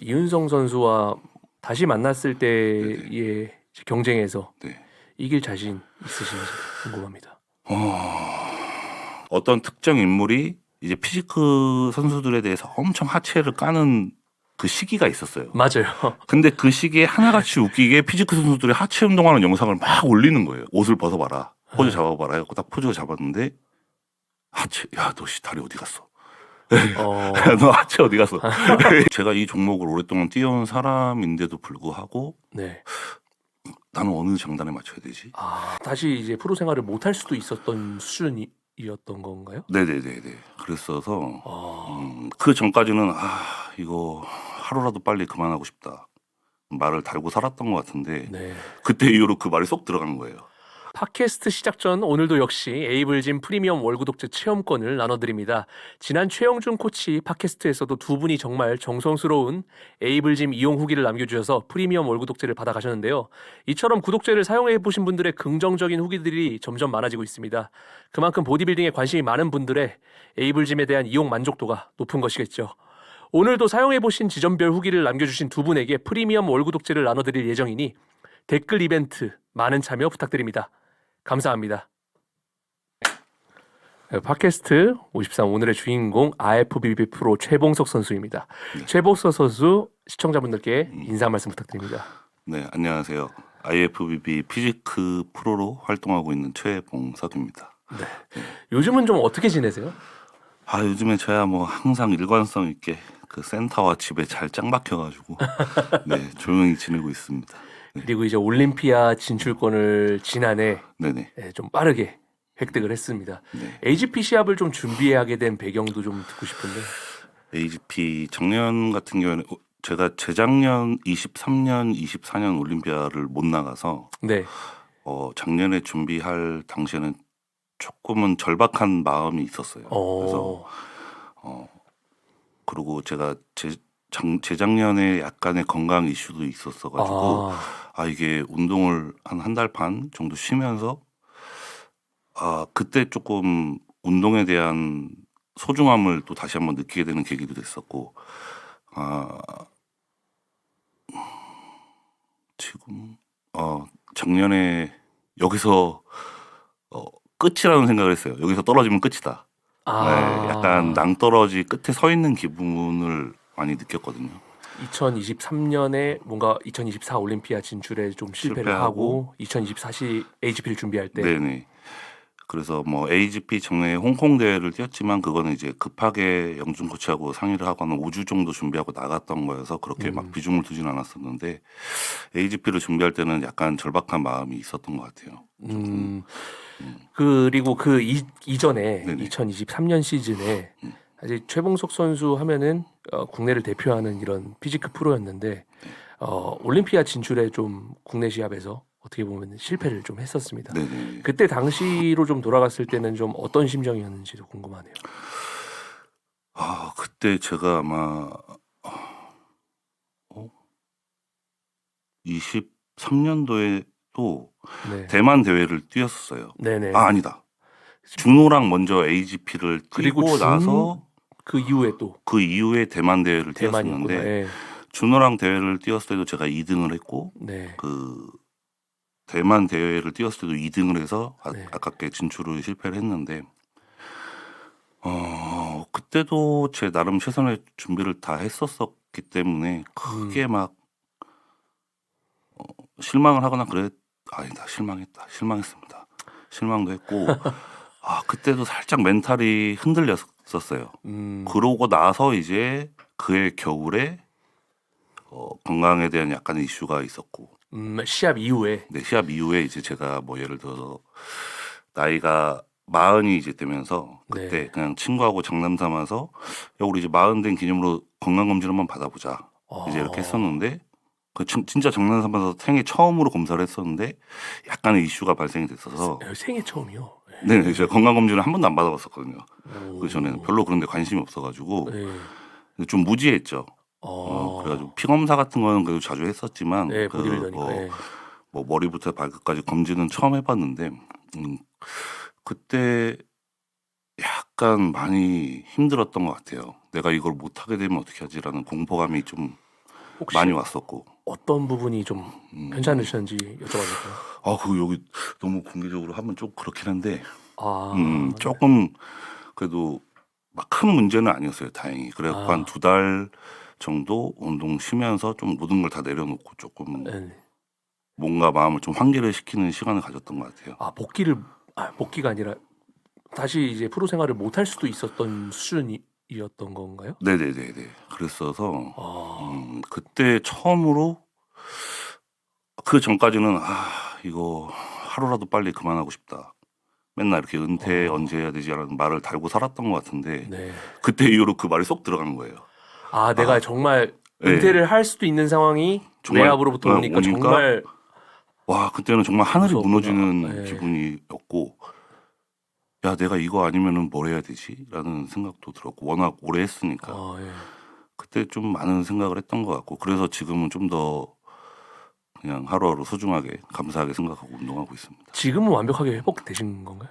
이윤성 선수와 다시 만났을 네네. 때의 경쟁에서 네. 이길 자신 있으신지 궁금합니다. 어떤 특정 인물이 이제 피지크 선수들에 대해서 엄청 하체를 까는 그 시기가 있었어요. 맞아요. 근데 그 시기에 하나같이 웃기게 피지크 선수들이 하체 운동하는 영상을 막 올리는 거예요. 옷을 벗어봐라. 포즈 잡아봐라 해갖고 딱 포즈가 잡았는데 하체, 야, 너 씨 다리 어디 갔어? 어, 야, 너 하체 어디 갔어? 제가 이 종목을 오랫동안 뛰어온 사람인데도 불구하고 네. 나는 어느 장단에 맞춰야 되지? 다시 이제 프로 생활을 못할 수도 있었던 수준이었던 건가요? 네네네네. 그랬어서 아, 그 전까지는 이거 하루라도 빨리 그만하고 싶다. 말을 달고 살았던 것 같은데 네. 그때 이후로 그 말이 쏙 들어간 거예요. 팟캐스트 시작 전 오늘도 역시 에이블짐 프리미엄 월구독제 체험권을 나눠드립니다. 지난 최영준 코치 팟캐스트에서도 두 분이 정말 정성스러운 에이블짐 이용 후기를 남겨주셔서 프리미엄 월구독제를 받아가셨는데요. 이처럼 구독제를 사용해보신 분들의 긍정적인 후기들이 점점 많아지고 있습니다. 그만큼 보디빌딩에 관심이 많은 분들의 에이블짐에 대한 이용 만족도가 높은 것이겠죠. 오늘도 사용해보신 지점별 후기를 남겨주신 두 분에게 프리미엄 월구독제를 나눠드릴 예정이니 댓글 이벤트 많은 참여 부탁드립니다. 감사합니다. 팟캐스트 53 오늘의 주인공 IFBB 프로 최봉석 선수입니다. 최봉석 선수 시청자분들께 인사 말씀 부탁드립니다. 네, 안녕하세요. IFBB 피지크 프로로 활동하고 있는 최봉석입니다. 요즘은 좀 어떻게 지내세요? 요즘에 저야 뭐 항상 일관성 있게 그 센터와 집에 잘 짱 박혀가지고 네, 조용히 지내고 있습니다. 그리고 이제 올림피아 진출권을 지난해 네네. 좀 빠르게 획득을 했습니다. 네. AGP 시합을 좀 준비하게 된 배경도 좀 듣고 싶은데. AGP 작년 같은 경우에는 제가 재작년 23년, 24년 올림피아를 못 나가서 네. 작년에 준비할 당시에는 조금은 절박한 마음이 있었어요. 그래서 그리고 제가 재작년에 약간의 건강 이슈도 있었어가지고 이게 운동을 한 달 반 정도 쉬면서 그때 조금 운동에 대한 소중함을 또 다시 한번 느끼게 되는 계기도 됐었고 지금 작년에 여기서 끝이라는 생각을 했어요. 여기서 떨어지면 끝이다. 네, 약간 낭떠러지 끝에 서 있는 기분을 많이 느꼈거든요. 2023년에 뭔가 2024 올림피아 진출에 좀 실패를 하고 2024시 AGP를 준비할 때 네네. 그래서 뭐 AGP 작년에 홍콩 대회를 뛰었지만 그거는 이제 급하게 영준 코치하고 상의를 하거나 5주 정도 준비하고 나갔던 거여서 그렇게 막 비중을 두진 않았었는데 AGP를 준비할 때는 약간 절박한 마음이 있었던 것 같아요. 그리고 그 이전에 네네. 2023년 시즌에 사실 최봉석 선수 하면은 국내를 대표하는 이런 피지크 프로였는데 올림피아 진출에 좀 국내 시합에서 어떻게 보면 실패를 좀 했었습니다. 네네. 그때 당시로 좀 돌아갔을 때는 좀 어떤 심정이었는지도 궁금하네요. 그때 제가 아마 23년도에 또 네. 대만 대회를 뛰었어요. 네네. 아니다. 준호랑 먼저 AGP를 그리고 뛰고 나서 그 이후에 또 그 이후에 대만 대회를 대만이었구나. 뛰었었는데 예. 준호랑 대회를 뛰었을 때도 제가 2등을 했고 네. 그 대만 대회를 뛰었을 때도 2등을 해서 네. 아깝게 진출을 실패를 했는데 그때도 제 나름 최선의 준비를 다 했었었기 때문에 크게 막 실망을 하거나 아니다, 실망했습니다. 실망도 했고 그때도 살짝 멘탈이 흔들렸었어요. 그러고 나서 이제 그해 겨울에 건강에 대한 약간의 이슈가 있었고 시합 이후에 네, 시합 이후에 이제 제가 뭐 예를 들어서 나이가 40이 이제 되면서 그때 네. 그냥 친구하고 장남 삼아서 야, 우리 이제 40 된 기념으로 건강검진 한번 받아보자. 이제 이렇게 했었는데 진짜 장난 삼아서 생애 처음으로 검사를 했었는데 약간의 이슈가 발생이 됐어서 생애 처음이요. 네, 제가 건강검진을 한 번도 안 받아봤었거든요. 그 전에는 별로 그런 데 관심이 없어가지고 네. 좀 무지했죠. 그래가지고 피검사 같은 거는 그래도 자주 했었지만 네, 보디빌더니까. 네. 뭐 머리부터 발끝까지 검진은 처음 해봤는데 그때 약간 많이 힘들었던 것 같아요. 내가 이걸 못하게 되면 어떻게 하지라는 공포감이 좀 혹시 많이 왔었고. 어떤 부분이 좀 괜찮으셨는지 여쭤봐도 될까요? 아, 그 여기 너무 공개적으로 하면 좀 그렇긴 한데, 아, 네. 조금 그래도 막 큰 문제는 아니었어요, 다행히. 그래갖고 한 아, 2달 정도 운동 쉬면서 좀 모든 걸 다 내려놓고 조금 네. 몸과 마음을 좀 환기를 시키는 시간을 가졌던 것 같아요. 복귀가 아니라 다시 이제 프로 생활을 못 할 수도 있었던 수준이었던 건가요? 네네네네. 그랬어서 아, 그때 처음으로 그 전까지는 이거 하루라도 빨리 그만하고 싶다. 맨날 이렇게 은퇴 언제 해야 되지라는 말을 달고 살았던 것 같은데 네. 그때 이후로 그 말이 쏙 들어간 거예요. 아, 내가 정말 예, 은퇴를 할 수도 있는 상황이 정말 레이압으로부터 오니까 오니까 정말 와 그때는 정말 하늘이 무서웠구나. 무너지는 예. 기분이었고 야 내가 이거 아니면은 뭘 해야 되지라는 생각도 들었고 워낙 오래 했으니까 아, 예. 그때 좀 많은 생각을 했던 것 같고 그래서 지금은 좀 더 그냥 하루하루 소중하게 감사하게 생각하고 운동하고 있습니다. 지금은 완벽하게 회복되신 건가요?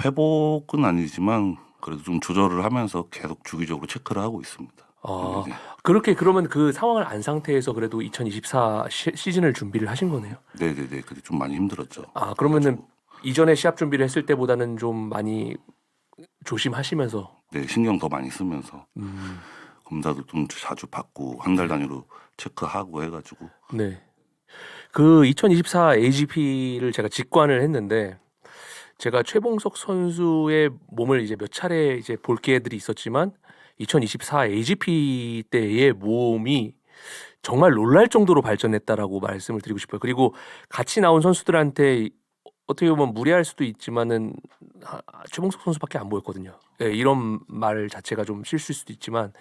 회복은 아니지만 그래도 좀 조절을 하면서 계속 주기적으로 체크를 하고 있습니다. 아, 네네. 그렇게 그러면 그 상황을 안 상태에서 그래도 2024 시즌을 준비를 하신 거네요. 네네네. 근데 좀 많이 힘들었죠. 아, 그러면은 이전에 시합 준비를 했을 때보다는 좀 많이 조심하시면서 네, 신경 더 많이 쓰면서 음, 검사도 좀 자주 받고 한 달 단위로 체크하고 해가지고 네. 그 2024 AGP를 제가 직관을 했는데 제가 최봉석 선수의 몸을 이제 몇 차례 이제 볼 기회들이 있었지만 2024 AGP 때의 몸이 정말 놀랄 정도로 발전했다라고 말씀을 드리고 싶어요. 그리고 같이 나온 선수들한테 어떻게 보면 무례할 수도 있지만은 최봉석 선수밖에 안 보였거든요. 예, 이런 말 자체가 좀 실수일 수도 있지만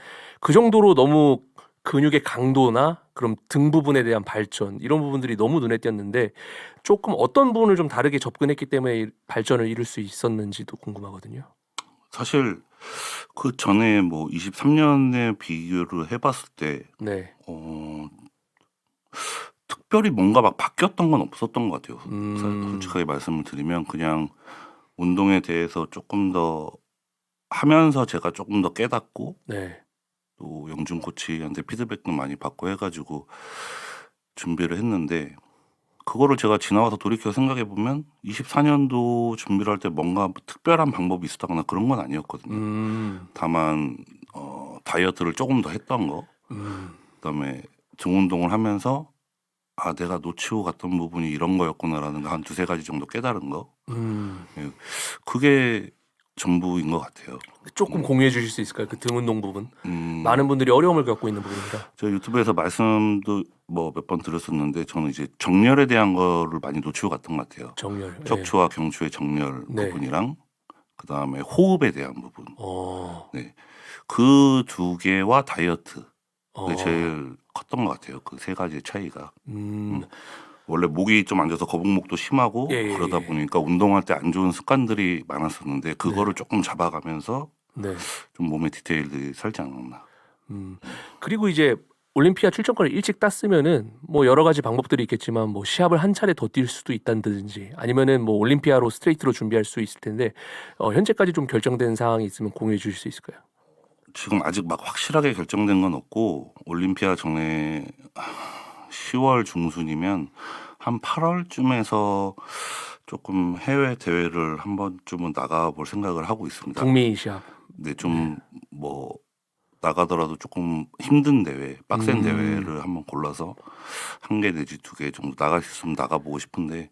그 정도로 너무 근육의 강도나 그럼 등 부분에 대한 발전 이런 부분들이 너무 눈에 띄었는데 조금 어떤 부분을 좀 다르게 접근했기 때문에 발전을 이룰 수 있었는지도 궁금하거든요. 사실 그 전에 뭐 23년에 비교를 해봤을 때 네. 특별히 뭔가 막 바뀌었던 건 없었던 것 같아요. 음, 솔직하게 말씀을 드리면 그냥 운동에 대해서 조금 더 하면서 제가 조금 더 깨닫고 네. 또 영준 코치한테 피드백도 많이 받고 해가지고 준비를 했는데 그거를 제가 지나와서 돌이켜 생각해 보면 24년도 준비를 할 때 뭔가 특별한 방법이 있었다거나 그런 건 아니었거든요. 음, 다만 다이어트를 조금 더 했던 거, 음, 그다음에 등 운동을 하면서 내가 놓치고 갔던 부분이 이런 거였구나라는 거 한 두세 가지 정도 깨달은 거. 음. 예, 그게 전부인 것 같아요. 조금 공유해 주실 수 있을까요? 그 등 운동 부분. 음, 많은 분들이 어려움을 겪고 있는 부분입니다. 제가 유튜브에서 말씀도 뭐 몇 번 드렸었는데 저는 이제 정렬에 대한 거를 많이 놓치고 갔던 것 같아요. 정렬. 예. 척추와 경추의 정렬 네. 부분이랑 그다음에 호흡에 대한 부분. 어. 네. 그 두 개와 다이어트. 그게 어. 제일 컸던 것 같아요. 그 세 가지의 차이가. 음. 음. 원래 목이 좀 안 좋아서 거북목도 심하고 그러다 예예예. 보니까 운동할 때 안 좋은 습관들이 많았었는데 네. 그거를 조금 잡아가면서 네. 좀 몸에 디테일들이 살지 않았나. 음. 그리고 이제 올림피아 출전권을 일찍 땄으면은 뭐 여러 가지 방법들이 있겠지만 뭐 시합을 한 차례 더 뛸 수도 있다든지 아니면은 뭐 올림피아로 스트레이트로 준비할 수 있을 텐데 현재까지 좀 결정된 사항이 있으면 공유해 주실 수 있을까요? 지금 아직 막 확실하게 결정된 건 없고 올림피아 전에 10월 중순이면 한 8월쯤에서 조금 해외 대회를 한 번쯤은 나가볼 생각을 하고 있습니다. 북미 시합. 근데 좀 뭐 나가더라도 조금 힘든 대회, 빡센 음. 대회를 한번 골라서 한 개 내지 두 개 정도 나갈 수 있으면 나가보고 싶은데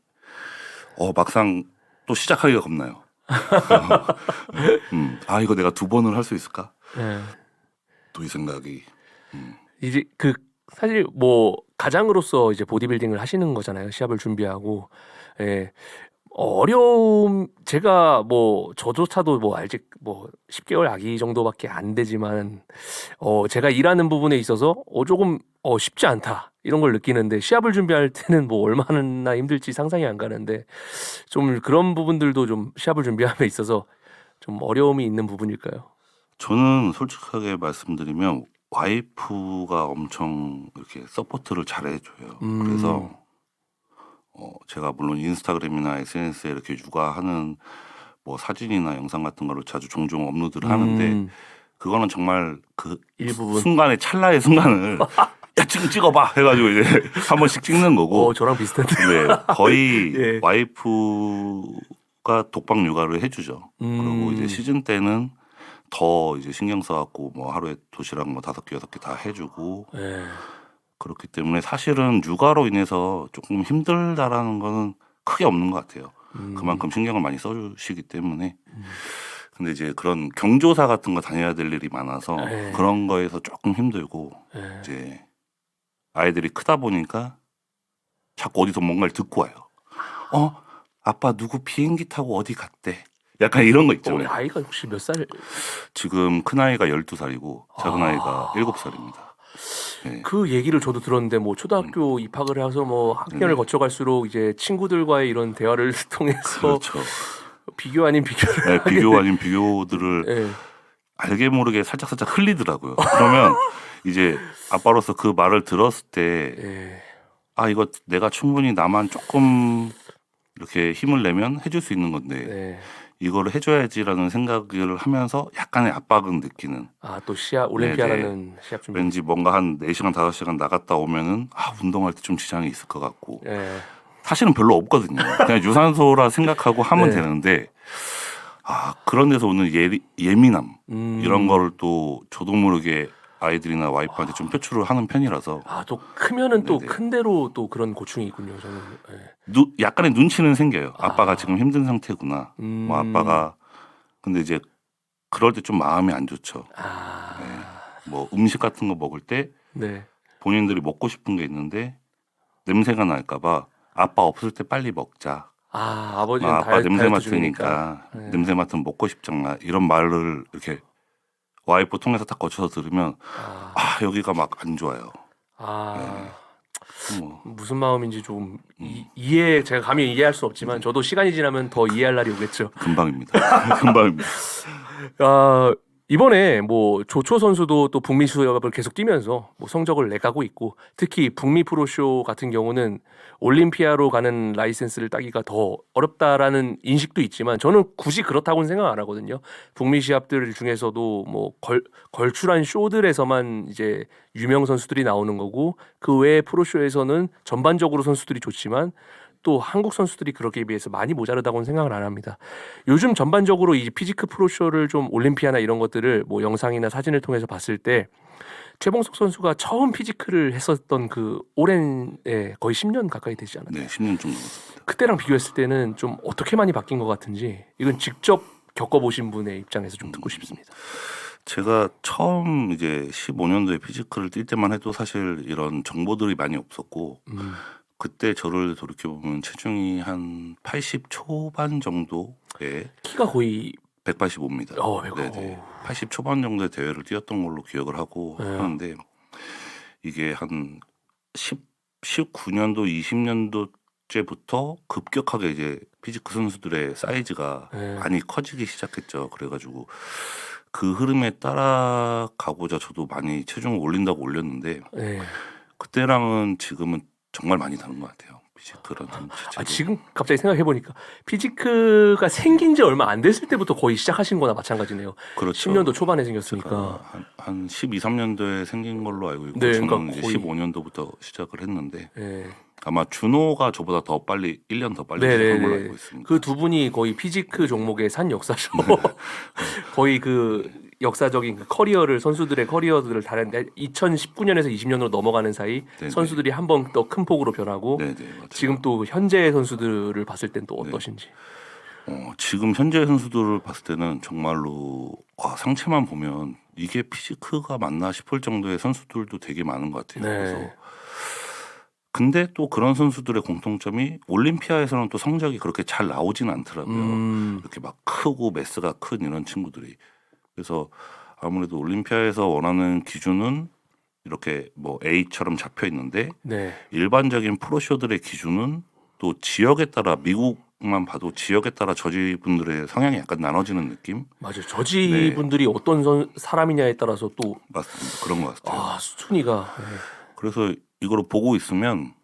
막상 또 시작하기가 겁나요. 이거 내가 두 번을 할 수 있을까? 예. 또 이 생각이. 이제 그 사실 뭐 가장으로서 이제 보디빌딩을 하시는 거잖아요. 시합을 준비하고. 예. 어려움 제가 뭐 저조차도 뭐 아직 뭐 10개월 아기 정도밖에 안 되지만 제가 일하는 부분에 있어서 조금 쉽지 않다. 이런 걸 느끼는데 시합을 준비할 때는 뭐 얼마나 힘들지 상상이 안 가는데 좀 그런 부분들도 좀 시합을 준비함에 있어서 좀 어려움이 있는 부분일까요? 저는 솔직하게 말씀드리면 와이프가 엄청 이렇게 서포트를 잘해줘요. 음. 그래서 제가 물론 인스타그램이나 SNS에 이렇게 육아하는 뭐 사진이나 영상 같은 거를 자주 종종 업로드를 하는데 음. 그거는 정말 그 일부분. 순간의 찰나의 순간을 야 지금 찍어봐 해가지고 이제 한 번씩 찍는 거고. 저랑 비슷한데. 네, 거의 예. 와이프가 독박 육아를 해주죠. 그리고 이제 시즌 때는 더 이제 신경 써갖고 뭐 하루에 도시락 뭐 5개 6개 다 해주고 예. 그렇기 때문에 사실은 육아로 인해서 조금 힘들다라는 거는 크게 없는 것 같아요. 그만큼 신경을 많이 써주시기 때문에. 근데 이제 그런 경조사 같은 거 다녀야 될 일이 많아서 예. 그런 거에서 조금 힘들고 예. 이제 아이들이 크다 보니까 자꾸 어디서 뭔가를 듣고 와요. 아빠 누구 비행기 타고 어디 갔대. 약간 이런 거 있잖아요. 아이가 혹시 몇 살? 지금 큰아이가 12살이고 작은아이가 7살입니다. 네. 그 얘기를 저도 들었는데 뭐 초등학교 입학을 해서 뭐 학년을 네. 거쳐갈수록 이제 친구들과의 이런 대화를 통해서 그렇죠. 비교 아닌 비교를 네, 하게 비교 아닌 비교들을 예. 알게 모르게 살짝 흘리더라고요. 그러면 이제 아빠로서 그 말을 들었을 때 예. 이거 내가 충분히 나만 조금 이렇게 힘을 내면 해줄 수 있는 건데 네. 이거를 해줘야지라는 생각을 하면서 약간의 압박은 느끼는. 또 시합 올림피아라는 시합 준비. 왠지 뭔가 한 4시간 5시간 나갔다 오면은 운동할 때 좀 지장이 있을 것 같고 예. 사실은 별로 없거든요. 그냥 유산소라 생각하고 하면 네. 되는데 그런 데서 오는 예민함 이런 거를 또 저도 모르게 아이들이나 와이프한테 좀 표출을 하는 편이라서 또 크면은 또 네네. 큰 대로 또 그런 고충이 있군요. 저는. 예. 약간의 눈치는 생겨요. 아빠가 지금 힘든 상태구나. 뭐 아빠가 근데 이제 그럴 때 좀 마음이 안 좋죠. 뭐 음식 같은 거 먹을 때 네. 본인들이 먹고 싶은 게 있는데 냄새가 날까봐 아빠 없을 때 빨리 먹자. 아버지는 아빠 냄새 다이어트 중이니까. 맡으니까 네. 냄새 맡으면 먹고 싶잖아. 이런 말을 이렇게 와이프 통해서 딱 거쳐서 들으면 여기가 막 안 좋아요. 뭐. 무슨 마음인지 좀 제가 감히 이해할 수 없지만 저도 시간이 지나면 더 이해할 날이 오겠죠. 금방입니다. 금방입니다. 이번에 뭐 조초 선수도 또 북미 수협을 계속 뛰면서 뭐 성적을 내가고 있고 특히 북미 프로쇼 같은 경우는 올림피아로 가는 라이센스를 따기가 더 어렵다라는 인식도 있지만 저는 굳이 그렇다고는 생각 안 하거든요. 북미 시합들 중에서도 뭐 걸출한 쇼들에서만 이제 유명 선수들이 나오는 거고 그 외에 프로쇼에서는 전반적으로 선수들이 좋지만 또 한국 선수들이 그러기에 비해서 많이 모자르다고는 생각을 안 합니다. 요즘 전반적으로 이 피지크 프로쇼를 좀 올림피아나 이런 것들을 뭐 영상이나 사진을 통해서 봤을 때 최봉석 선수가 처음 피지크를 했었던 그 오랜 거의 10년 가까이 되지 않았나요? 네, 10년 정도 됐습니다. 그때랑 비교했을 때는 좀 어떻게 많이 바뀐 것 같은지 이건 직접 겪어보신 분의 입장에서 좀 듣고 싶습니다. 제가 처음 이제 15년도에 피지크를 뛸 때만 해도 사실 이런 정보들이 많이 없었고 그때 저를 돌이켜보면 체중이 한 80 초반 정도에 키가 거의 185입니다. 185. 네네. 80 초반 정도의 대회를 뛰었던 걸로 기억을 하고 하는데 이게 한 19년도 20년도째부터 급격하게 이제 피지크 선수들의 사이즈가 많이 커지기 시작했죠. 그래가지고 그 흐름에 따라가고자 저도 많이 체중을 올린다고 올렸는데 그때랑은 지금은 정말 많이 다른 것 같아요. 피지크라는 자체로. 지금 갑자기 생각해보니까 피지크가 생긴 지 얼마 안 됐을 때부터 거의 시작하신 거나 마찬가지네요. 그렇죠. 10년도 초반에 생겼으니까. 한 12, 13년도에 생긴 걸로 알고 있고 네, 저는 그러니까 이제 거의- 15년도부터 시작을 했는데 네. 아마 준호가 저보다 더 빨리 1년 더 빨리 시작한 걸로 알고 있습니다. 그 두 분이 거의 피지크 종목의 산 역사죠. 거의 그 역사적인 그 커리어를 선수들의 커리어들을 다른데 2019년에서 20년으로 넘어가는 사이 네네. 선수들이 한 번 더 큰 폭으로 변하고 네네, 맞아요. 지금 또 현재 선수들을 봤을 땐 또 어떠신지. 지금 현재 선수들을 봤을 때는 정말로 상체만 보면 이게 피지크가 맞나 싶을 정도의 선수들도 되게 많은 것 같아요. 네. 그래서 근데 또 그런 선수들의 공통점이 올림피아에서는 또 성적이 그렇게 잘 나오진 않더라고요. 이렇게 막 크고 매스가 큰 이런 친구들이. 그래서 아무래도 올림피아에서 원하는 기준은 이렇게 뭐 A처럼 잡혀 있는데 네. 일반적인 프로쇼들의 기준은 또 지역에 따라 미국만 봐도 지역에 따라 저지분들의 성향이 약간 나눠지는 느낌? 맞아요. 저지분들이 어떤 사람이냐에 따라서 또 맞습니다. 그런 것 같아요. 수준이가 그래서 이거를 보고 있으면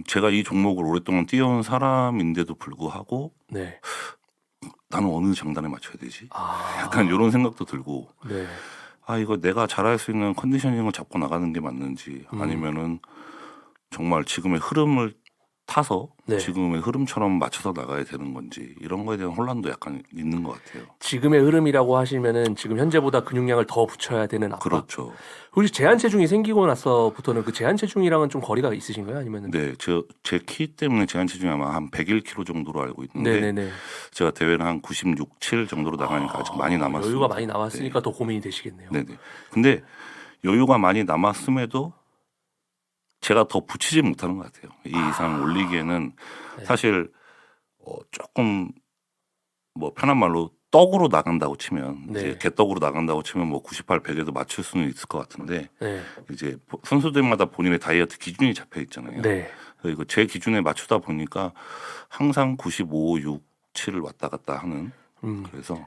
제가 이 종목을 오랫동안 뛰어온 사람인데도 불구하고 네. 나는 어느 장단에 맞춰야 되지? 약간 이런 생각도 들고 네. 아 이거 내가 잘할 수 있는 컨디셔닝을 잡고 나가는 게 맞는지 아니면은 정말 지금의 흐름을 타서 네. 지금의 흐름처럼 맞춰서 나가야 되는 건지 이런 거에 대한 혼란도 약간 있는 것 같아요. 지금의 흐름이라고 하시면은 지금 현재보다 근육량을 더 붙여야 되는 압박. 그렇죠. 혹시 제한 체중이 생기고 나서부터는 그 제한 체중이랑은 좀 거리가 있으신가요? 아니면은? 네, 제 키 때문에 제한 체중이 아마 한 101kg 정도로 알고 있는데 네네네. 제가 대회는 한 96, 7 정도로 나가니까 아직 많이 남았습니다. 여유가 많이 남았으니까 더 고민이 되시겠네요. 네네. 근데 여유가 많이 남았음에도 제가 더 붙이지 못하는 것 같아요. 이 이상 올리기에는 네. 사실 조금 뭐 편한 말로 떡으로 나간다고 치면 네. 이제 개떡으로 나간다고 치면 뭐 98, 100에도 맞출 수는 있을 것 같은데 네. 이제 선수들마다 본인의 다이어트 기준이 잡혀 있잖아요. 네. 그리고 제 기준에 맞추다 보니까 항상 95, 6, 7을 왔다 갔다 하는 그래서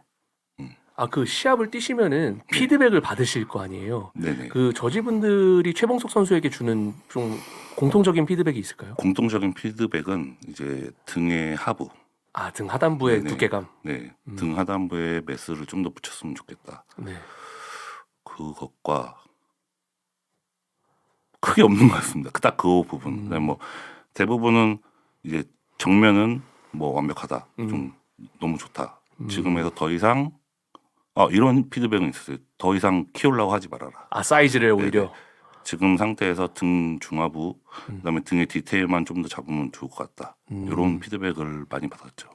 아, 그 시합을 뛰시면은 피드백을 받으실 거 아니에요. 네네. 그 저지분들이 최봉석 선수에게 주는 좀 공통적인 피드백이 있을까요? 공통적인 피드백은 이제 등의 하부, 아, 등 하단부의 네네. 두께감. 네, 등 하단부에 매스를 좀 더 붙였으면 좋겠다. 네. 그것과 크게 없는 것 같습니다. 딱 그 부분. 그다음에 뭐 대부분은 이제 정면은 뭐 완벽하다. 좀 너무 좋다. 지금에서 더 이상 이런 피드백은 있었어요. 더 이상 키우려고 하지 말아라. 아, 사이즈를 오히려. 지금 상태에서 등 중하부, 그다음에 등의 디테일만 좀 더 잡으면 좋을 것 같다. 이런 피드백을 많이 받았죠.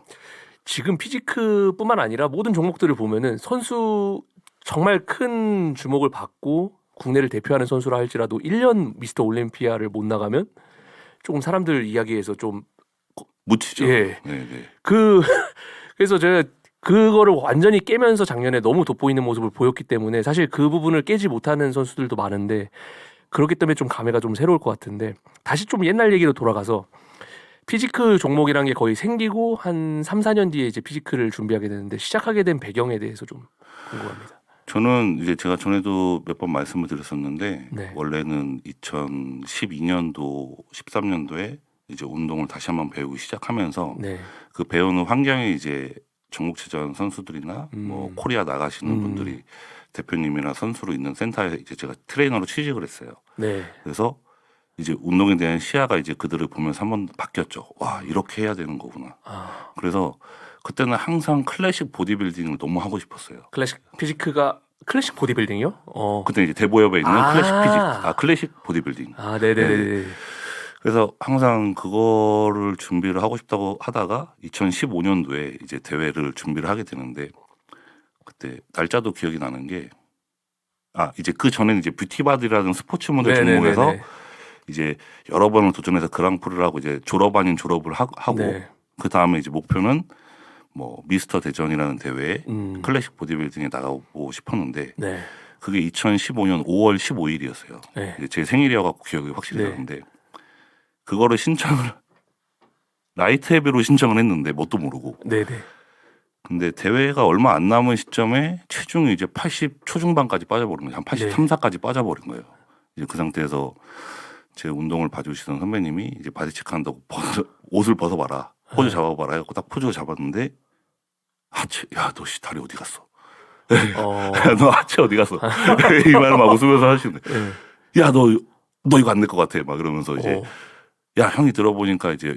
지금 피지크뿐만 아니라 모든 종목들을 보면은 선수 정말 큰 주목을 받고 국내를 대표하는 선수라 할지라도 1년 미스터 올림피아를 못 나가면 조금 사람들 이야기에서 좀 묻히죠. 예. 네네. 그래서 제가 그거를 완전히 깨면서 작년에 너무 돋보이는 모습을 보였기 때문에 사실 그 부분을 깨지 못하는 선수들도 많은데 그렇기 때문에 좀 감회가 좀 새로울 것 같은데 다시 좀 옛날 얘기로 돌아가서 피지크 종목이란 게 거의 생기고 한 3, 4년 뒤에 이제 피지크를 준비하게 되는데 시작하게 된 배경에 대해서 좀 궁금합니다. 저는 이제 제가 전에도 몇 번 말씀을 드렸었는데 네. 원래는 2012년도, 13년도에 이제 운동을 다시 한번 배우기 시작하면서 네. 그 배우는 환경에 이제 전국체전 선수들이나 뭐 코리아 나가시는 분들이 대표님이나 선수로 있는 센터에 이제 제가 트레이너로 취직을 했어요. 네. 그래서 이제 운동에 대한 시야가 이제 그들을 보면서 한번 바뀌었죠. 와 이렇게 해야 되는 거구나. 아, 그래서 그때는 항상 클래식 보디빌딩을 너무 하고 싶었어요. 클래식 피지크가 클래식 보디빌딩이요? 그때 이제 대보협에 있는 아. 클래식 보디빌딩. 아, 네네네. 그래서 항상 그거를 준비를 하고 싶다고 하다가 2015년도에 이제 대회를 준비를 하게 되는데 그때 날짜도 기억이 나는 게 이제 그 전에는 이제 뷰티바디라는 스포츠 모델 네네네네. 종목에서 이제 여러 번을 도전해서 그랑프를 하고 이제 졸업 아닌 졸업을 하고 네. 그 다음에 이제 목표는 뭐 미스터 대전이라는 대회에 클래식 보디빌딩에 나가고 싶었는데 네. 그게 2015년 5월 15일이었어요. 네. 제 생일이어갖고 기억이 확실히 네. 나는데 그거를 신청을 라이트 헤비로 신청을 했는데 뭣도 모르고 네네. 근데 대회가 얼마 안 남은 시점에 체중이 이제 80 초중반까지 빠져버린 거예요. 한 83, 4까지 빠져버린 거예요. 이제 그 상태에서 제 운동을 봐주시던 선배님이 이제 바디 체크한다고 옷을 벗어봐라. 포즈 잡아봐라 해갖고 딱 포즈를 잡았는데 야 너 씨 다리 어디 갔어? 야, 너 하체 어디 갔어? 이 말을 막 웃으면서 하시네. 야 너 이거 안 될 것 같아. 막 이러면서 이제 야 형이 들어보니까 이제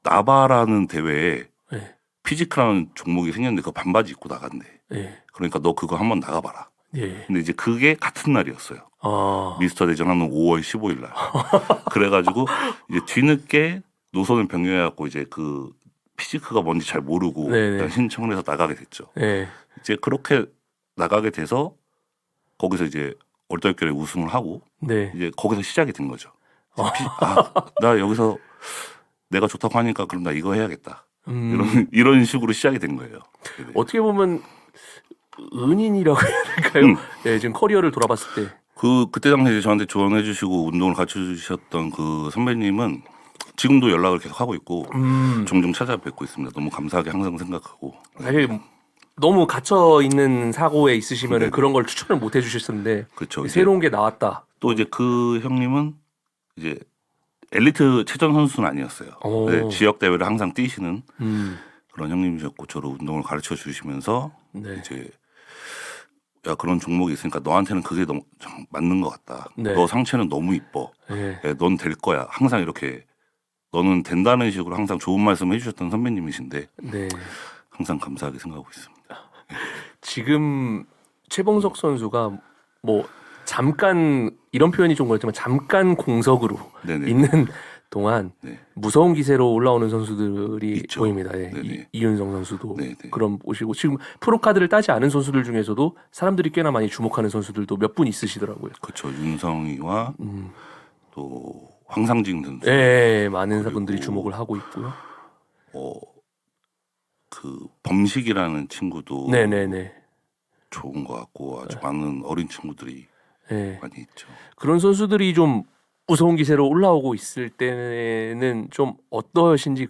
나바라는 대회에 네. 피지크라는 종목이 생겼는데 그 반바지 입고 나간대. 네. 그러니까 너 그거 한번 나가봐라. 예. 근데 이제 그게 같은 날이었어요. 아. 미스터 대전 하는 5월 15일 날. 그래가지고 이제 뒤늦게 노선을 변경해갖고 이제 그 피지크가 뭔지 잘 모르고 네네. 일단 신청을 해서 나가게 됐죠. 네. 이제 그렇게 나가게 돼서 거기서 이제 얼떨결에 우승을 하고 네. 이제 거기서 시작이 된 거죠. 나 여기서 내가 좋다고 하니까 그럼 나 이거 해야겠다. 이런 식으로 시작이 된 거예요. 네네. 어떻게 보면 은인이라고 해야 될까요? 네, 지금 커리어를 돌아봤을 때. 그때 당시에 저한테 조언해 주시고 운동을 가르쳐 주셨던 그 선배님은 지금도 연락을 계속 하고 있고 종종 찾아뵙고 있습니다. 너무 감사하게 항상 생각하고. 사실 너무 갇혀 있는 사고에 있으시면 네네. 그런 걸 추천을 못 해주셨었는데 그렇죠. 새로운 게 나왔다. 또 이제 그 형님은 이제 엘리트 체전 선수는 아니었어요. 오. 네, 지역 대회를 항상 뛰시는 그런 형님이셨고 저를 운동을 가르쳐 주시면서 네. 이제 야 그런 종목이 있으니까 너한테는 그게 너무 맞는 것 같다. 네. 너 상체는 너무 이뻐. 예. 넌 될 거야. 항상 이렇게 너는 된다는 식으로 항상 좋은 말씀 해주셨던 선배님이신데 네. 항상 감사하게 생각하고 있습니다. 지금 최봉석 선수가 뭐 잠깐 이런 표현이 좀 그렇지만 잠깐 공석으로 네네. 있는 동안 네. 무서운 기세로 올라오는 선수들이 있죠. 보입니다. 예. 네네. 이윤성 선수도 네네. 그런 보시고 지금 프로카드를 따지 않은 선수들 중에서도 사람들이 꽤나 많이 주목하는 선수들도 몇 분 있으시더라고요. 그렇죠. 윤성이와 음. 또 황상진 선수. 예, 많은 그리고 분들이 주목을 하고 있고요. 그 범식이라는 친구도 네네네. 좋은 것 같고 아주 많은 어린 친구들이 예. 많이 있죠. 그런 선수들이 좀 무서운 기세로 올라오고 있을 때는 좀 어떠신지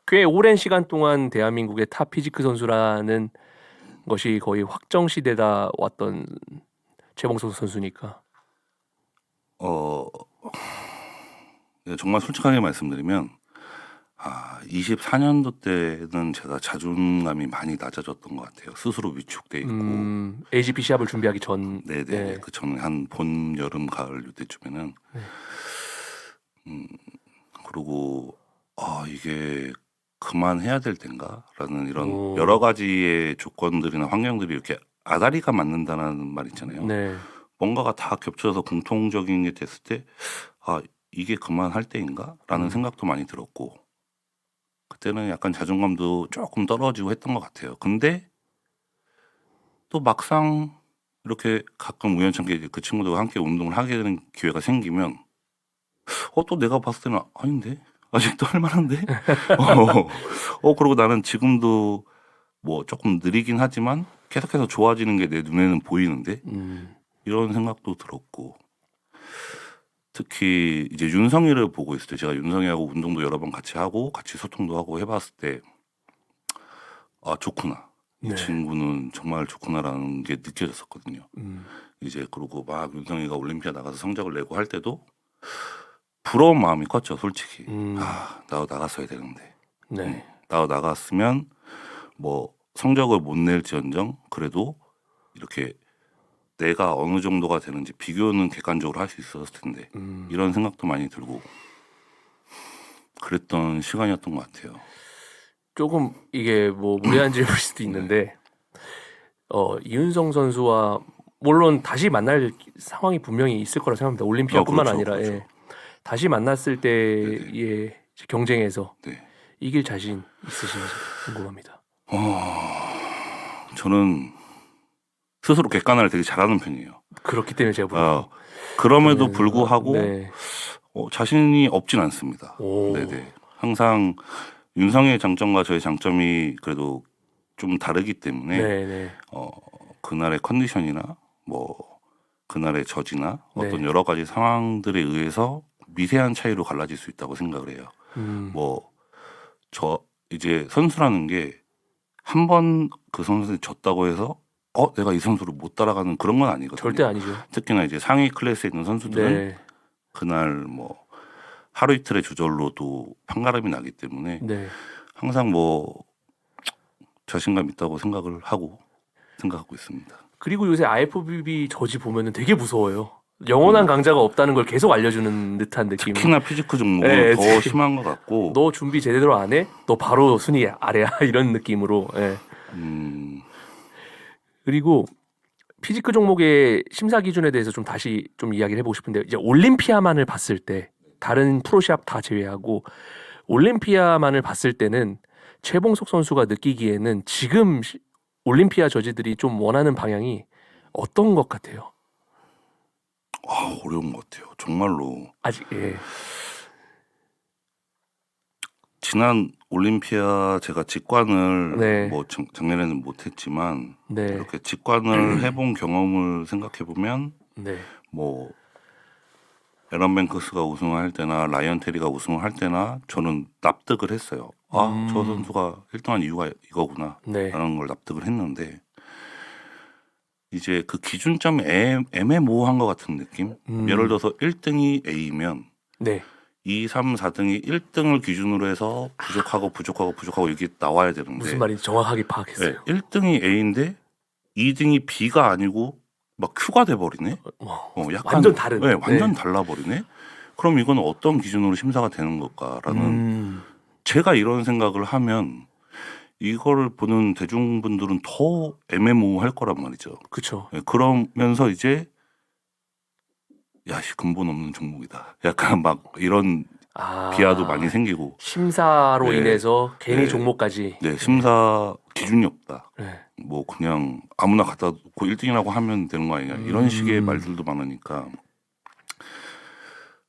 꽤 오랜 시간 동안 대한민국의 탑 피지크 선수라는 것이 거의 확정시되다 왔던 최봉석 선수니까. 정말 솔직하게 말씀드리면 24년도 때는 제가 자존감이 많이 낮아졌던 것 같아요. 스스로 위축돼 있고. AGP 시합을 준비하기 전. 네네. 네. 그 전에 한 봄, 여름, 가을 이때쯤에는 그리고 이게 그만해야 될 텐가라는 이런 오. 여러 가지의 조건들이나 환경들이 이렇게 아다리가 맞는다는 말 있잖아요. 네. 뭔가가 다 겹쳐서 공통적인 게 됐을 때 이게 그만할 때인가라는 생각도 많이 들었고 그때는 약간 자존감도 조금 떨어지고 했던 것 같아요. 근데 또 막상 이렇게 가끔 우연찮게 이제 그 친구들과 함께 운동을 하게 되는 기회가 생기면 또 내가 봤을 때는 아닌데 아직도 할만한데 그리고 나는 지금도 뭐 조금 느리긴 하지만 계속해서 좋아지는 게 내 눈에는 보이는데 이런 생각도 들었고 특히 이제 윤성이를 보고 있을 때 제가 윤성이하고 운동도 여러 번 같이 하고 같이 소통도 하고 해봤을 때 좋구나 이 네. 친구는 정말 좋구나라는 게 느껴졌었거든요. 이제 그러고 막 윤성이가 올림피아 나가서 성적을 내고 할 때도 부러운 마음이 컸죠 솔직히. 나도 나갔어야 되는데 네. 나도 나갔으면 뭐 성적을 못 낼지언정 그래도 이렇게 내가 어느 정도가 되는지 비교는 객관적으로 할 수 있었을 텐데 이런 생각도 많이 들고 그랬던 시간이었던 것 같아요. 조금 이게 뭐 무례한 질문일 수도 있는데 이윤성 선수와 물론 다시 만날 상황이 분명히 있을 거라 생각합니다. 올림피아뿐만 그렇죠, 아니라 그렇죠. 예. 다시 만났을 때의 경쟁에서 네. 이길 자신 있으신지 궁금합니다. 저는 스스로 객관화를 되게 잘하는 편이에요. 그렇기 때문에 제가 물어요. 그럼에도 불구하고 네. 자신이 없진 않습니다. 오. 네네. 항상 윤성의 장점과 저의 장점이 그래도 좀 다르기 때문에 네네. 그날의 컨디션이나 뭐 그날의 저지나 어떤 네. 여러 가지 상황들에 의해서 미세한 차이로 갈라질 수 있다고 생각을 해요. 뭐 저 이제 선수라는 게 한 번 그 선수한테 졌다고 해서 내가 이 선수를 못 따라가는 그런 건 아니거든요. 절대 아니죠. 특히나 이제 상위 클래스에 있는 선수들은 네. 그날 뭐 하루 이틀의 조절로도 판가름이 나기 때문에 네. 항상 뭐 자신감 있다고 생각하고 있습니다. 그리고 요새 IFBB 저지 보면은 되게 무서워요. 영원한 강자가 없다는 걸 계속 알려주는 듯한 느낌. 특히나 피지크 종목은 네, 더 심한 것 같고. 너 준비 제대로 안 해? 너 바로 순위 아래야 이런 느낌으로. 예. 그리고 피지크 종목의 심사 기준에 대해서 좀 다시 좀 이야기를 해보고 싶은데 이제 올림피아만을 봤을 때 다른 프로시합 다 제외하고 올림피아만을 봤을 때는 최봉석 선수가 느끼기에는 지금 올림피아 저지들이 좀 원하는 방향이 어떤 것 같아요? 어려운 것 같아요. 정말로. 아직 예. 지난 올림피아 제가 직관을 네. 뭐 작년에는 못했지만 네. 이렇게 직관을 해본 경험을 생각해 보면 네. 뭐 에런 뱅크스가 우승을 할 때나 라이언 테리가 우승을 할 때나 저는 납득을 했어요. 저 선수가 1등한 이유가 이거구나 네. 라는 걸 납득을 했는데 이제 그 기준점이 애매모호한 것 같은 느낌. 예를 들어서 1등이 A면 네. 2, 3, 4등이 1등을 기준으로 해서 부족하고 이게 나와야 되는데 무슨 말인지 정확하게 파악했어요. 네, 1등이 A인데 2등이 B가 아니고 막 큐가 돼버리네. 약간 완전 다른. 네, 완전 달라버리네. 그럼 이건 어떤 기준으로 심사가 되는 걸까라는 제가 이런 생각을 하면 이거를 보는 대중분들은 더 애매모호할 거란 말이죠. 그렇죠. 네, 그러면서 이제 야씨 근본 없는 종목이다. 약간 막 이런 비하도 많이 생기고 심사로 네. 인해서 괜히 네. 종목까지. 네, 심사 기준이 없다. 네. 뭐 그냥 아무나 갖다 놓고 1등이라고 하면 되는 거 아니냐 이런 식의 말들도 많으니까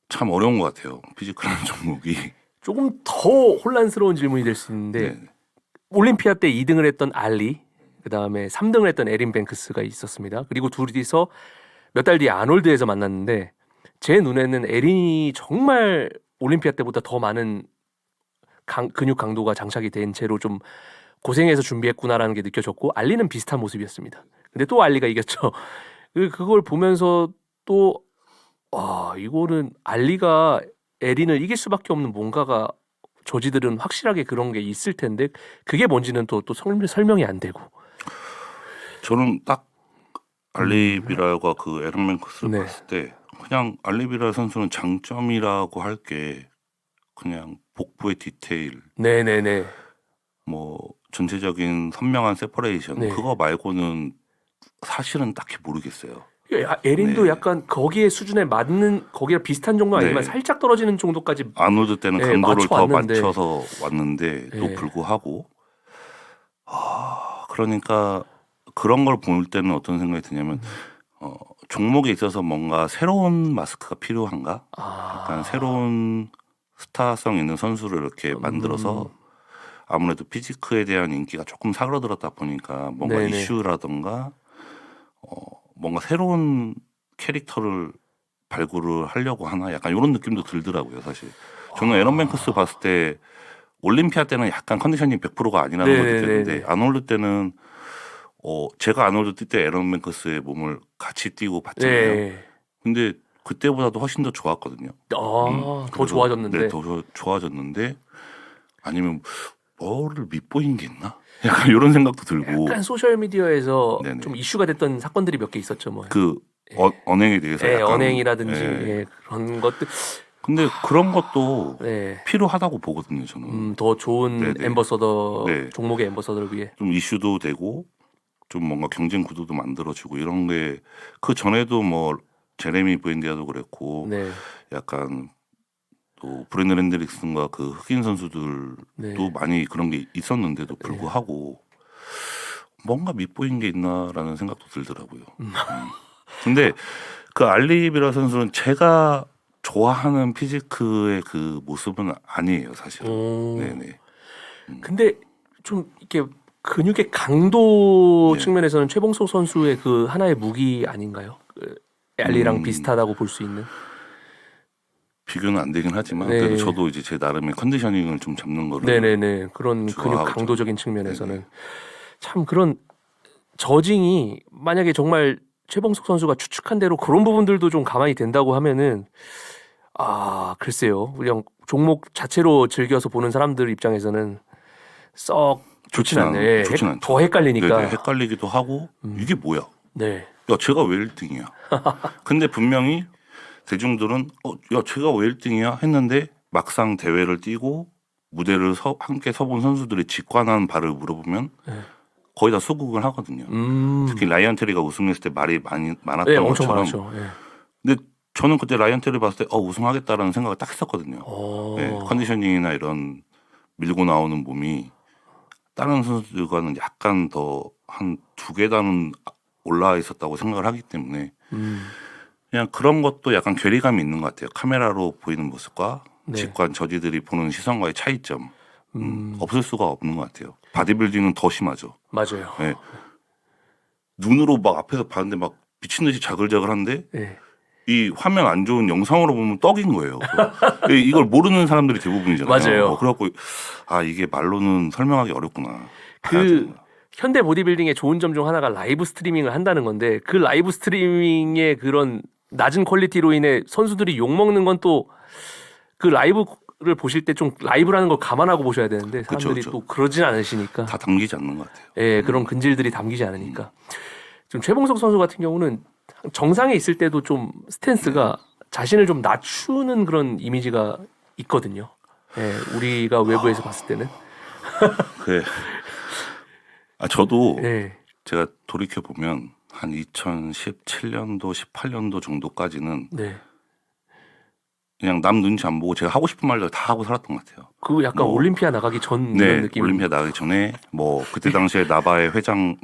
참 어려운 것 같아요. 피지컬이라는 종목이. 조금 더 혼란스러운 질문이 될 수 있는데 네. 올림피아 때 2등을 했던 알리, 그다음에 3등을 했던 에린 뱅크스가 있었습니다. 그리고 둘이서 몇 달 뒤에 아놀드에서 만났는데 제 눈에는 에린이 정말 올림피아 때보다 더 많은 근육 강도가 장착이 된 채로 좀 고생해서 준비했구나라는 게 느껴졌고 알리는 비슷한 모습이었습니다. 근데 또 알리가 이겼죠. 그걸 보면서 또 이거는 알리가 에린을 이길 수밖에 없는 뭔가가 저지들은 확실하게 그런 게 있을 텐데 그게 뭔지는 또 설명이 안 되고. 저는 딱 알리비랄과 그 에런 맨커스를 네. 봤을 때 그냥 알리비랄 선수는 장점이라고 할 게 그냥 복부의 디테일, 네네네. 뭐 전체적인 선명한 세퍼레이션 네. 그거 말고는 사실은 딱히 모르겠어요. 에린도 네. 약간 거기에 수준에 맞는 거기랑 비슷한 정도 아니지만 네. 살짝 떨어지는 정도까지. 아놀드 때는 네, 강도를 더 맞춰왔는데. 맞춰서 왔는데 또 네. 불구하고 그러니까 그런 걸 볼 때는 어떤 생각이 드냐면 종목에 있어서 뭔가 새로운 마스크가 필요한가? 약간 새로운 스타성 있는 선수를 이렇게 만들어서 아무래도 피지크에 대한 인기가 조금 사그라들었다 보니까 뭔가 네네. 이슈라던가 뭔가 새로운 캐릭터를 발굴을 하려고 하나 약간 이런 느낌도 들더라고요 사실. 저는 에런 뱅크스 봤을 때 올림피아 때는 약간 컨디셔닝 100%가 아니라는 걸 네네네네. 느꼈는데 아놀드 때는 제가 아놀드 뛸 때 에런 뱅크스의 몸을 같이 뛰고 봤잖아요. 네. 근데 그때보다도 훨씬 더 좋았거든요. 더 그래서 좋아졌는데. 네, 더 좋아졌는데 아니면 뭐를 밉보인 게 있나? 약간 이런 생각도 들고 약간 소셜 미디어에서 네네. 좀 이슈가 됐던 사건들이 몇 개 있었죠, 뭐. 그 언행에 대해서 예, 약간 언행이라든지 예. 예, 그런 것들. 근데 그런 것도 네. 필요하다고 보거든요 저는. 더 좋은 네네. 엠버서더, 네. 종목의 엠버서더를 위해. 좀 이슈도 되고 좀 뭔가 경쟁 구도도 만들어지고 이런 게 그 전에도 뭐 제레미 브랜디아도 그랬고 네. 약간 또 브랜든 핸드릭슨과 그 흑인 선수들도 네. 많이 그런 게 있었는데도 불구하고 뭔가 밉보인 게 있나라는 생각도 들더라고요. 근데 그 알리비라 선수는 제가 좋아하는 피지크의 그 모습은 아니에요 사실은. 네네. 근데 좀 이렇게 근육의 강도 네. 측면에서는 최봉석 선수의 그 하나의 무기 아닌가요? 그 알리랑 비슷하다고 볼 수 있는. 비교는 안 되긴 하지만 네. 그래도 저도 이제 제 나름의 컨디셔닝을 좀 잡는 거를 네네네. 그런 근육 좋아하죠. 강도적인 측면에서는 네네. 참 그런 저징이 만약에 정말 최봉석 선수가 추측한 대로 그런 부분들도 좀 가만히 된다고 하면은 글쎄요. 그냥 종목 자체로 즐겨서 보는 사람들 입장에서는 썩 좋진 않네. 좋진 않죠. 더 헷갈리니까. 네네, 헷갈리기도 하고 이게 뭐야? 네. 야 제가 왜 1등이야? 근데 분명히 대중들은 야 제가 왜 1등이야? 했는데 막상 대회를 뛰고 무대를 함께 서본 선수들이 직관한 바를 물어보면 거의 다 수긍을 하거든요. 특히 라이언 테리가 우승했을 때 말이 많았던 네, 엄청 것처럼. 많았죠. 예. 근데 저는 그때 라이언 테리 봤을 때 우승하겠다라는 생각을 딱 했었거든요. 네, 컨디셔닝이나 이런 밀고 나오는 몸이 다른 선수들과는 약간 더 한 2계단은 올라와 있었다고 생각을 하기 때문에 그냥 그런 것도 약간 괴리감이 있는 것 같아요. 카메라로 보이는 모습과 네. 직관 저지들이 보는 시선과의 차이점 없을 수가 없는 것 같아요. 바디빌딩은 더 심하죠. 맞아요. 네. 눈으로 막 앞에서 봤는데 막 미친 듯이 자글자글한데 네. 이 화면 안 좋은 영상으로 보면 떡인 거예요. 이걸 모르는 사람들이 대부분이잖아요. 맞아요. 그래갖고 이게 말로는 설명하기 어렵구나. 그 현대 보디빌딩의 좋은 점 중 하나가 라이브 스트리밍을 한다는 건데 그 라이브 스트리밍의 그런 낮은 퀄리티로 인해 선수들이 욕 먹는 건 또 그 라이브를 보실 때 좀 라이브라는 걸 감안하고 보셔야 되는데 사람들이 그쵸. 또 그러진 않으시니까. 다 담기지 않는 것 같아요. 예, 그런 근질들이 담기지 않으니까. 좀 최봉석 선수 같은 경우는 정상에 있을 때도 좀 스탠스가 자신을 좀 낮추는 그런 이미지가 있거든요. 예, 우리가 외부에서 봤을 때는. 그래. 저도 예, 제가 돌이켜 보면 한 2017년도, 18년도 정도까지는 네. 그냥 남 눈치 안 보고 제가 하고 싶은 말들 다 하고 살았던 것 같아요. 그 약간 뭐, 올림피아 나가기 전 네, 이런 느낌. 올림피아 나가기 전에 뭐 그때 당시에 나바의 회장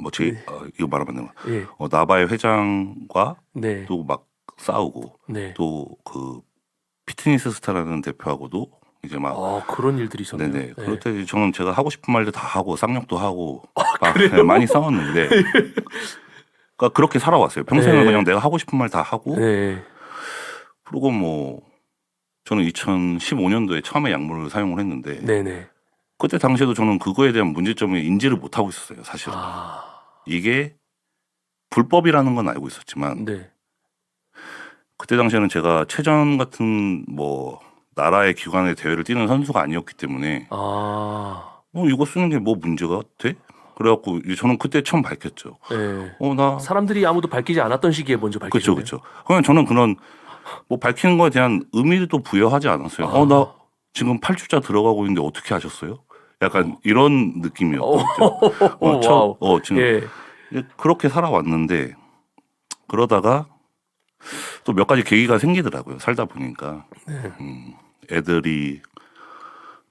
이거 말하면 안 되나? 예, 나바의 회장과 네, 또 막 싸우고 네. 또 그 피트니스 스타라는 대표하고도 이제 막 그런 일들이 있었네요. 네네. 네. 그럴 때 저는 제가 하고 싶은 말도 다 하고 쌍욕도 하고 그래요? 네, 많이 싸웠는데 그러니까 그렇게 살아왔어요. 평생을 네. 그냥 내가 하고 싶은 말 다 하고 네. 그리고 뭐 저는 2015년도에 처음에 약물을 사용을 했는데 네네. 그때 당시에도 저는 그거에 대한 문제점을 인지를 못 하고 있었어요. 사실은 아, 이게 불법이라는 건 알고 있었지만 네. 그때 당시에는 제가 체전 같은 뭐 나라의 기관의 대회를 뛰는 선수가 아니었기 때문에 아, 이거 쓰는 게 뭐 문제가 돼? 그래갖고 이제 저는 그때 처음 밝혔죠. 네. 나 사람들이 아무도 밝히지 않았던 시기에 먼저 그렇죠, 밝히셨네요. 그렇죠. 그냥 저는 그런 뭐 밝히는 거에 대한 의미도 부여하지 않았어요. 아. 나 지금 8주차 들어가고 있는데 어떻게 하셨어요? 약간 이런 느낌이었거든요. 와우. 지금 예. 그렇게 살아왔는데 그러다가 또 몇 가지 계기가 생기더라고요. 살다 보니까 네. 애들이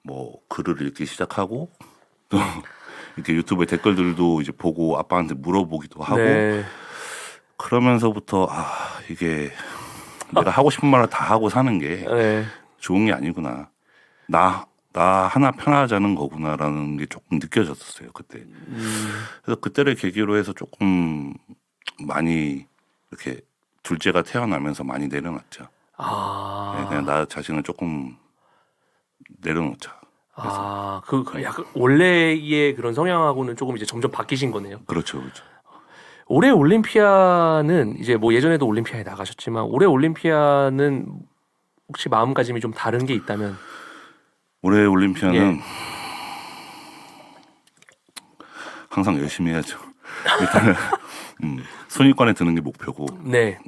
뭐 글을 읽기 시작하고 또 이렇게 유튜브에 댓글들도 이제 보고 아빠한테 물어보기도 하고 네. 그러면서부터 이게 내가 하고 싶은 말을 다 하고 사는 게 네. 좋은 게 아니구나. 나 하나 편하자는 거구나라는 게 조금 느껴졌었어요 그때. 그래서 그때를 계기로 해서 조금 많이 이렇게 둘째가 태어나면서 많이 내려놨죠. 네, 아. 그냥 나 자신을 조금 내려놓자. 그 약간 원래의 그런 성향하고는 조금 이제 점점 바뀌신 거네요. 그렇죠, 그렇죠. 올해 올림피아는 이제 뭐 예전에도 올림피아에 나가셨지만 올해 올림피아는 혹시 마음가짐이 좀 다른 게 있다면 올해 올림피아는 예. 항상 열심히 해야죠. 일단은 순위권에 드는 게 목표고 네.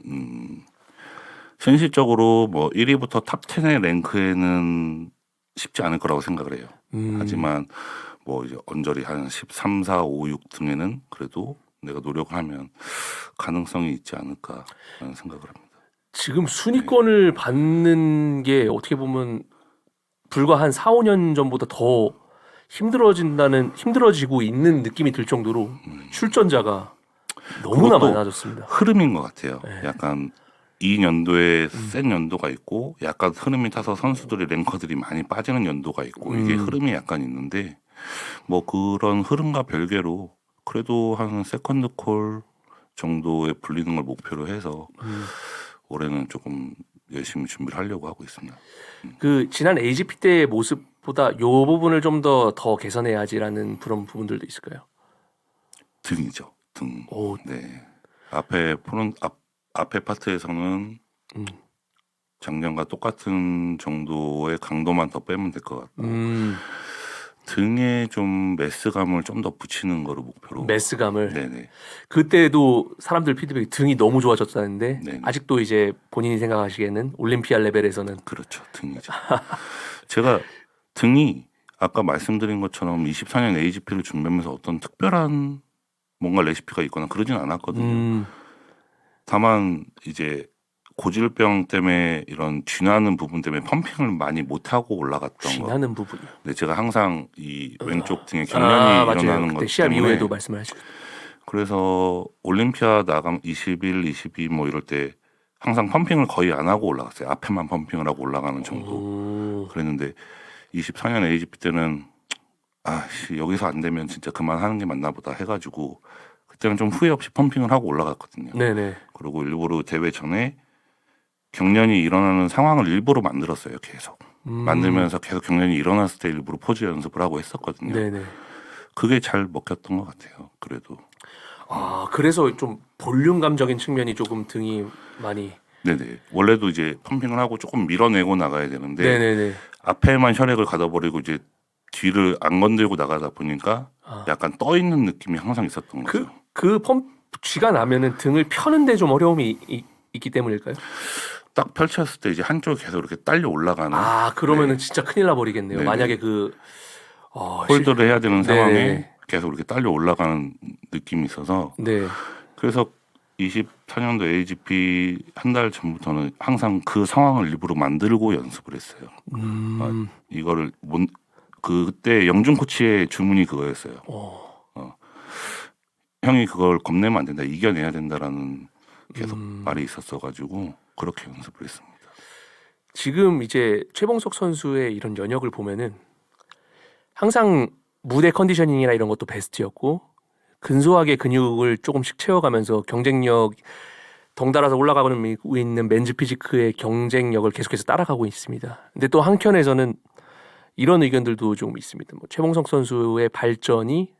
현실적으로 뭐 1위부터 탑 10의 랭크에는 쉽지 않을 거라고 생각을 해요. 하지만 뭐 이제 언저리 한 13, 4, 5, 6 등에는 그래도 내가 노력을 하면 가능성이 있지 않을까라는 생각을 합니다. 지금 순위권을 받는 게 어떻게 보면 불과 한 4, 5년 전보다 더 힘들어지고 있는 느낌이 들 정도로 출전자가 너무나 그것도 많아졌습니다. 흐름인 것 같아요. 네. 약간 이 연도에 센 연도가 있고 약간 흐름이 타서 선수들의 랭커들이 많이 빠지는 연도가 있고 이게 흐름이 약간 있는데 뭐 그런 흐름과 별개로 그래도 한 세컨드 콜 정도에 불리는 걸 목표로 해서 올해는 조금 열심히 준비를 하려고 하고 있습니다. 그 지난 AGP 때의 모습보다 요 부분을 좀 더 개선해야지라는 그런 부분들도 있을까요? 등이죠. 등. 오, 네. 앞에 파트에서는 작년과 똑같은 정도의 강도만 더 빼면 될 것 같고 등에 좀 메스감을 좀 더 붙이는 거를 목표로. 메스감을. 네네. 그때도 사람들 피드백이 등이 너무 좋아졌다는데 네네. 아직도 이제 본인이 생각하시기에는 올림피아 레벨에서는 그렇죠. 등이죠. 제가 등이 아까 말씀드린 것처럼 24년 AGP를 준비하면서 어떤 특별한 뭔가 레시피가 있거나 그러진 않았거든요. 다만 이제 고질병 때문에 이런 쥐나는 부분 때문에 펌핑을 많이 못 하고 올라갔던 거. 쥐나는 부분이요. 네, 제가 항상 이 왼쪽 등에 경련이 맞아요. 일어나는 그때 것 시합 때문에 이후에도 말씀하셨죠. 그래서 올림피아 나감 21, 22 뭐 이럴 때 항상 펌핑을 거의 안 하고 올라갔어요. 앞에만 펌핑을 하고 올라가는 정도. 그랬는데 24년 AGP 때는 여기서 안 되면 진짜 그만하는 게 맞나 보다 해가지고 그때는 좀 후회 없이 펌핑을 하고 올라갔거든요. 네네. 그리고 일부러 대회 전에 경련이 일어나는 상황을 일부러 만들었어요. 계속 만들면서 계속 경련이 일어났을 때 일부러 포즈 연습을 하고 했었거든요. 네네. 그게 잘 먹혔던 것 같아요. 그래도 그래서 좀 볼륨감적인 측면이 조금 등이 많이. 네네. 원래도 이제 펌핑을 하고 조금 밀어내고 나가야 되는데 네네네. 앞에만 혈액을 가둬버리고 이제 뒤를 안 건들고 나가다 보니까 약간 떠 있는 느낌이 항상 있었던 거죠. 그 쥐가 나면은 등을 펴는데 좀 어려움이 있기 때문일까요? 딱 펼쳤을 때 이제 한쪽이 계속 이렇게 딸려 올라가는 아 그러면은 네. 진짜 큰일 나버리겠네요. 네네. 만약에 홀드를 해야 되는 상황에 네네. 계속 이렇게 딸려 올라가는 느낌이 있어서 네. 그래서 24년도 AGP 한 달 전부터는 항상 그 상황을 일부러 만들고 연습을 했어요. 이거를 그때 영준 코치의 주문이 그거였어요. 형이 그걸 겁내면 안 된다, 이겨내야 된다라는 계속 말이 있었어가지고 그렇게 연습을 했습니다. 지금 이제 최봉석 선수의 이런 연역을 보면은 항상 무대 컨디셔닝이나 이런 것도 베스트였고 근소하게 근육을 조금씩 채워가면서 경쟁력 덩달아서 올라가고 있는 맨즈 피지크의 경쟁력을 계속해서 따라가고 있습니다. 근데 또 한켠에서는 이런 의견들도 좀 있습니다. 뭐 최봉석 선수의 발전이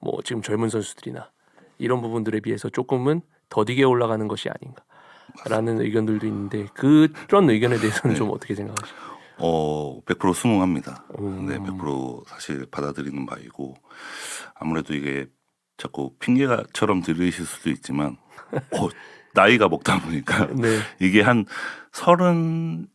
뭐 지금 젊은 선수들이나 이런 부분들에 비해서 조금은 더디게 올라가는 것이 아닌가라는 의견들도 있는데 그런 의견에 대해서는 네. 좀 어떻게 생각하시나요? 100% 수긍합니다. 네, 100% 사실 받아들이는 바이고 아무래도 이게 자꾸 핑계처럼 들리실 수도 있지만 나이가 먹다 보니까 네. 이게 한 37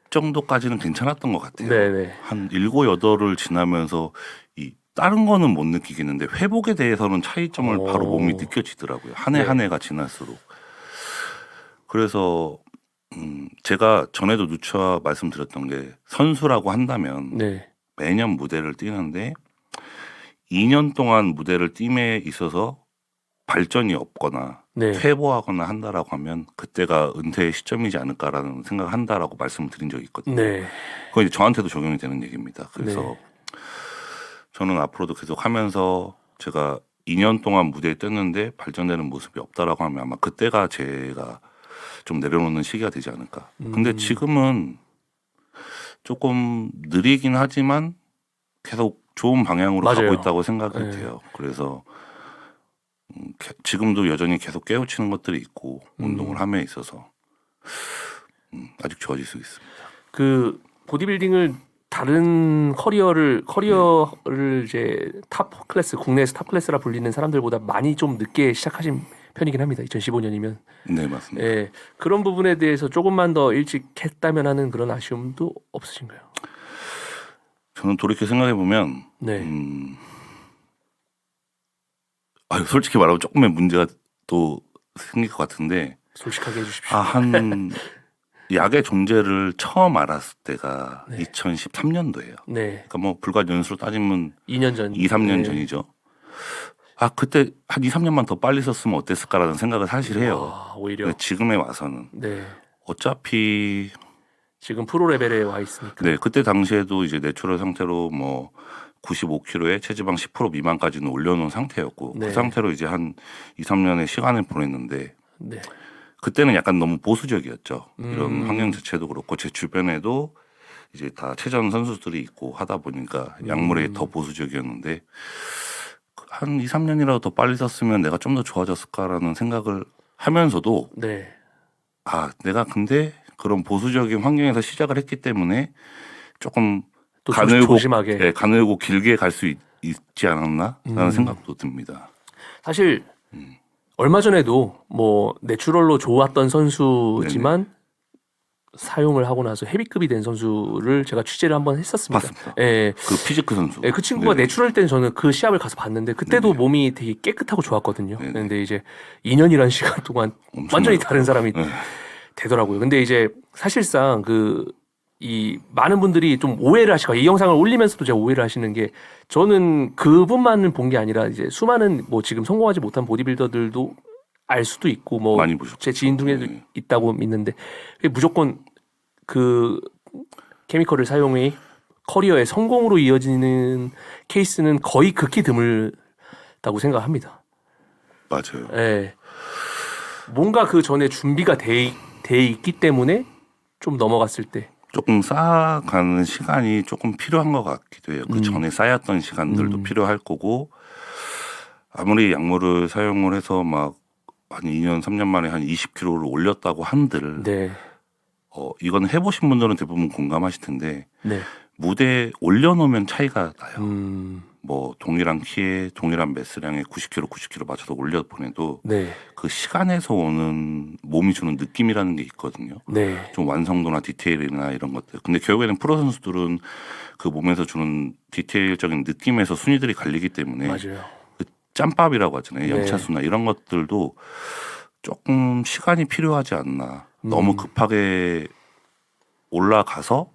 정도까지는 괜찮았던 것 같아요. 네네. 한 7, 8을 지나면서 이 다른 거는 못 느끼겠는데 회복에 대해서는 차이점을 바로 몸이 느껴지더라고요. 한 해 네. 한 해가 지날수록. 그래서 제가 전에도 누차 말씀드렸던 게 선수라고 한다면 네. 매년 무대를 뛰는데 2년 동안 무대를 뛴에 있어서 발전이 없거나 네. 퇴보하거나 한다라고 하면 그때가 은퇴의 시점이지 않을까라는 생각을 한다라고 말씀을 드린 적이 있거든요. 네. 그건 이제 저한테도 적용이 되는 얘기입니다. 그래서 네. 저는 앞으로도 계속 하면서 제가 2년 동안 무대에 떴는데 발전되는 모습이 없다라고 하면 아마 그때가 제가 좀 내려놓는 시기가 되지 않을까. 근데 지금은 조금 느리긴 하지만 계속 좋은 방향으로 맞아요. 가고 있다고 생각이 네. 돼요. 그래서 지금도 여전히 계속 깨우치는 것들이 있고 운동을 함에 있어서 아직 좋아질 수 있습니다. 그 보디빌딩을 다른 커리어를 이제 탑 클래스 국내에서 탑 클래스라 불리는 사람들보다 많이 좀 늦게 시작하신 편이긴 합니다. 2015년이면. 네, 맞습니다. 예. 그런 부분에 대해서 조금만 더 일찍 했다면 하는 그런 아쉬움도 없으신가요? 저는 돌이켜 생각해 보면 네. 솔직히 말하면 조금의 문제가 또 생길 것 같은데 솔직하게 해주십시오. 한 약의 존재를 처음 알았을 때가 네. 2013년도예요. 네. 그러니까 뭐 불과 연수로 따지면 2년 전. 2, 3년 네. 전이죠. 그때 한 2, 3년만 더 빨리 썼으면 어땠을까라는 생각을 사실 해요. 오히려. 근데 지금에 와서는 네. 어차피 지금 프로 레벨에 와 있으니까. 네, 그때 당시에도 이제 내추럴 상태로 뭐 95kg에 체지방 10% 미만까지는 올려놓은 상태였고 네. 그 상태로 이제 한 2, 3년의 시간을 보냈는데 네. 그때는 약간 너무 보수적이었죠. 이런 환경 자체도 그렇고 제 주변에도 이제 다 체전 선수들이 있고 하다 보니까 약물에 더 보수적이었는데 한 2, 3년이라도 더 빨리 썼으면 내가 좀 더 좋아졌을까라는 생각을 하면서도 네. 내가 근데 그런 보수적인 환경에서 시작을 했기 때문에 조금 또 가늘고 조심하게. 네, 가늘고 길게 갈 수 있지 않았나라는 생각도 듭니다. 사실 얼마 전에도 뭐 내추럴로 좋았던 선수지만 사용을 하고 나서 헤비급이 된 선수를 제가 취재를 한번 했었습니다. 맞습니다. 예. 그 피지크 선수. 예, 그 친구가 네네. 내추럴 때는 저는 그 시합을 가서 봤는데 그때도 네네. 몸이 되게 깨끗하고 좋았거든요. 네네. 근데 이제 2년이라는 시간 동안 완전히 다른 사람이 네. 되더라고요. 근데 이제 사실상 이 많은 분들이 좀 오해를 하시고 이 영상을 올리면서도 제가 오해를 하시는 게 저는 그분만을 본 게 아니라 이제 수많은 뭐 지금 성공하지 못한 보디빌더들도 알 수도 있고 뭐 많이 보셨죠. 제 지인 중에도 네. 있다고 믿는데 무조건 그 케미컬을 사용해 커리어의 성공으로 이어지는 케이스는 거의 극히 드물다고 생각합니다. 맞아요. 예. 뭔가 그 전에 준비가 돼 있기 때문에 좀 넘어갔을 때 조금 쌓아가는 시간이 조금 필요한 것 같기도 해요. 그 전에 쌓였던 시간들도 필요할 거고 아무리 약물을 사용을 해서 막 한 2년, 3년 만에 한 20kg를 올렸다고 한들 네. 이건 해보신 분들은 대부분 공감하실 텐데 네. 무대에 올려놓으면 차이가 나요. 뭐 동일한 키에 동일한 매스량에 90kg, 90kg 맞춰서 올려 보내도 네. 그 시간에서 오는 몸이 주는 느낌이라는 게 있거든요. 네. 좀 완성도나 디테일이나 이런 것들. 근데 결국에는 프로 선수들은 그 몸에서 주는 디테일적인 느낌에서 순위들이 갈리기 때문에 맞아요. 그 짬밥이라고 하잖아요. 네. 연차수나 이런 것들도 조금 시간이 필요하지 않나. 너무 급하게 올라가서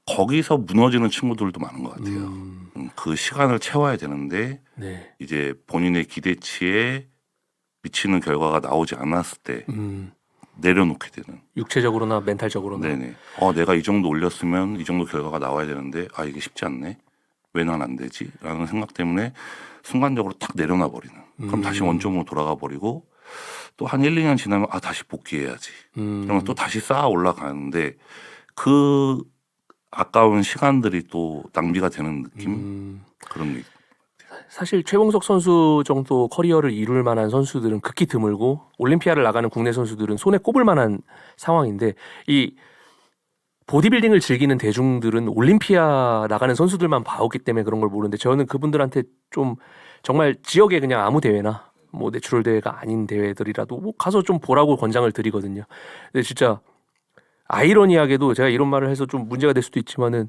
거기서 무너지는 친구들도 많은 것 같아요. 그 시간을 채워야 되는데 네. 이제 본인의 기대치에 미치는 결과가 나오지 않았을 때 내려놓게 되는. 육체적으로나 멘탈적으로나. 네네. 내가 이 정도 올렸으면 이 정도 결과가 나와야 되는데 이게 쉽지 않네. 왜 난 안 되지? 라는 생각 때문에 순간적으로 탁 내려놔 버리는. 그럼 다시 원점으로 돌아가 버리고 또 한 1, 2년 지나면 다시 복귀해야지. 그러면 또 다시 쌓아 올라가는데 그 아까운 시간들이 또 낭비가 되는 느낌? 그런 게. 사실 최봉석 선수 정도 커리어를 이룰 만한 선수들은 극히 드물고 올림피아를 나가는 국내 선수들은 손에 꼽을 만한 상황인데 이 보디빌딩을 즐기는 대중들은 올림피아 나가는 선수들만 봐왔기 때문에 그런 걸 모르는데 저는 그분들한테 좀 정말 지역에 그냥 아무 대회나 뭐 내추럴 대회가 아닌 대회들이라도 뭐 가서 좀 보라고 권장을 드리거든요. 근데 진짜 아이러니하게도 제가 이런 말을 해서 좀 문제가 될 수도 있지만은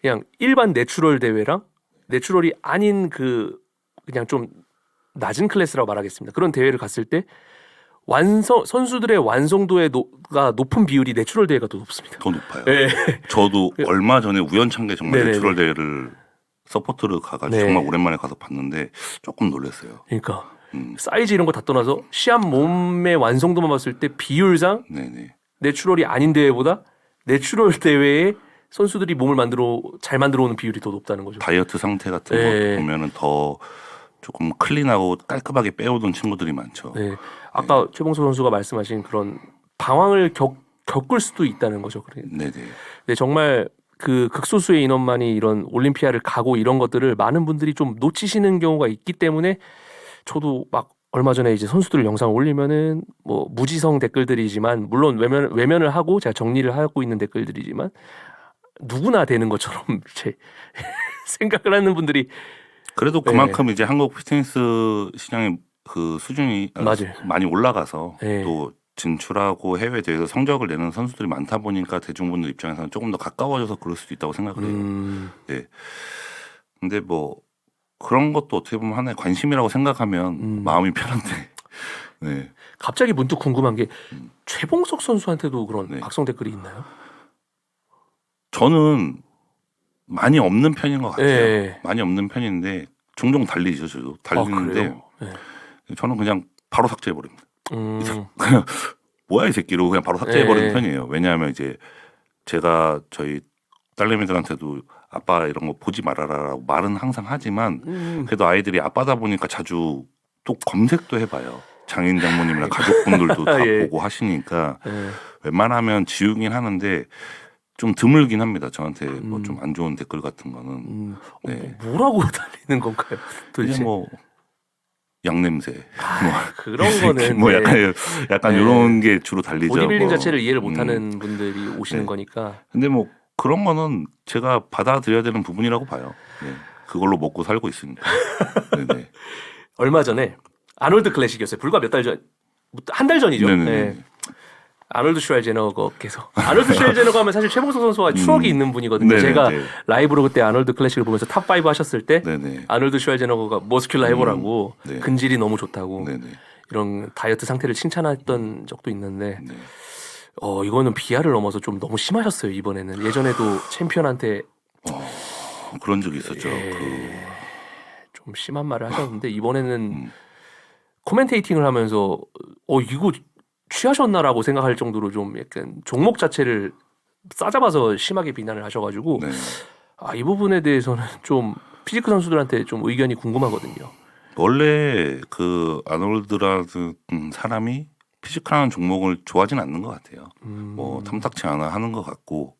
그냥 일반 내추럴 대회랑 내추럴이 아닌 그 그냥 좀 낮은 클래스라고 말하겠습니다. 그런 대회를 갔을 때 선수들의 완성도가 높은 비율이 내추럴 대회가 더 높습니다. 더 높아요. 네. 저도 얼마 전에 우연찮게 정말 네네네. 내추럴 대회를 서포트를 가가지고 네. 정말 오랜만에 가서 봤는데 조금 놀랐어요. 그러니까 사이즈 이런 거 다 떠나서 시합 몸의 완성도만 봤을 때 비율상 네네. 내추럴이 아닌 대회보다 내추럴 대회에 선수들이 몸을 잘 만들어 오는 비율이 더 높다는 거죠. 다이어트 상태 같은 네. 거 보면은 더 조금 클린하고 깔끔하게 빼오던 친구들이 많죠. 네. 아까 최봉수 선수가 말씀하신 그런 방황을 겪을 수도 있다는 거죠. 네네. 근데 정말 그 극소수의 인원만이 이런 올림피아를 가고 이런 것들을 많은 분들이 좀 놓치시는 경우가 있기 때문에 저도 막 얼마 전에 이제 선수들 영상 올리면은 뭐 무지성 댓글들이지만 물론 외면을 하고 제가 정리를 하고 있는 댓글들이지만 누구나 되는 것처럼 제 생각을 하는 분들이 그래도 그만큼 이제 한국 피트니스 시장의 그 수준이 맞아요. 많이 올라가서 네. 또 진출하고 해외 대회에서 성적을 내는 선수들이 많다 보니까 대중분들 입장에서는 조금 더 가까워져서 그럴 수도 있다고 생각을 해요. 네. 근데 뭐 그런 것도 어떻게 보면 하나의 관심이라고 생각하면 마음이 편한데. 네. 갑자기 문득 궁금한 게 최봉석 선수한테도 그런 네. 악성 댓글이 있나요? 저는 많이 없는 편인 것 같아요. 네. 많이 없는 편인데 종종 달리죠, 저도 달리는데 그래요? 네. 저는 그냥 바로 삭제해 버립니다. 음. 뭐야 이 새끼로 그냥 바로 삭제해 버리는 네. 편이에요. 왜냐하면 이제 제가 저희 딸내미들한테도 아빠 이런 거 보지 말아라라고 말은 항상 하지만 그래도 아이들이 아빠다 보니까 자주 또 검색도 해봐요. 장인 장모님이나 가족분들도 다 예. 보고 하시니까 네. 웬만하면 지우긴 하는데 좀 드물긴 합니다. 저한테 뭐 좀 안 좋은 댓글 같은 거는. 네. 뭐라고 달리는 건가요? 도대체 그냥 뭐 양냄새 뭐 그런 거는 뭐 네. 약간 네. 이런 게 주로 달리죠. 보디빌딩 뭐. 자체를 이해를 못하는 분들이 오시는 네. 거니까. 근데 뭐 그런 거는 제가 받아들여야 되는 부분이라고 봐요. 네. 그걸로 먹고 살고 있으니까. 네네. 얼마 전에 아놀드 클래식이었어요. 불과 몇 달 전, 한 달 전이죠. 네네네. 네. 아놀드 슈왈제너거께서 아놀드 슈왈제너거 하면 사실 최봉석 선수와 추억이 있는 분이거든요. 네네네. 제가 라이브로 그때 아놀드 클래식을 보면서 탑 5 하셨을 때 네네. 아놀드 슈왈제너거가 머스큘라 해보라고 네. 근질이 너무 좋다고 네네. 이런 다이어트 상태를 칭찬했던 적도 있는데 네. 이거는 비하를 넘어서 좀 너무 심하셨어요. 이번에는 예전에도 챔피언한테 그런 적이 있었죠. 예. 좀 심한 말을 하셨는데 이번에는 코멘테이팅을 하면서 이거 취하셨나라고 생각할 정도로 좀 약간 종목 자체를 싸잡아서 심하게 비난을 하셔가지고 네. 이 부분에 대해서는 좀 피지크 선수들한테 좀 의견이 궁금하거든요. 원래 그 아놀드라는 사람이 피지컬한 종목을 좋아하진 않는 것 같아요. 뭐 탐탁치 않아 하는 것 같고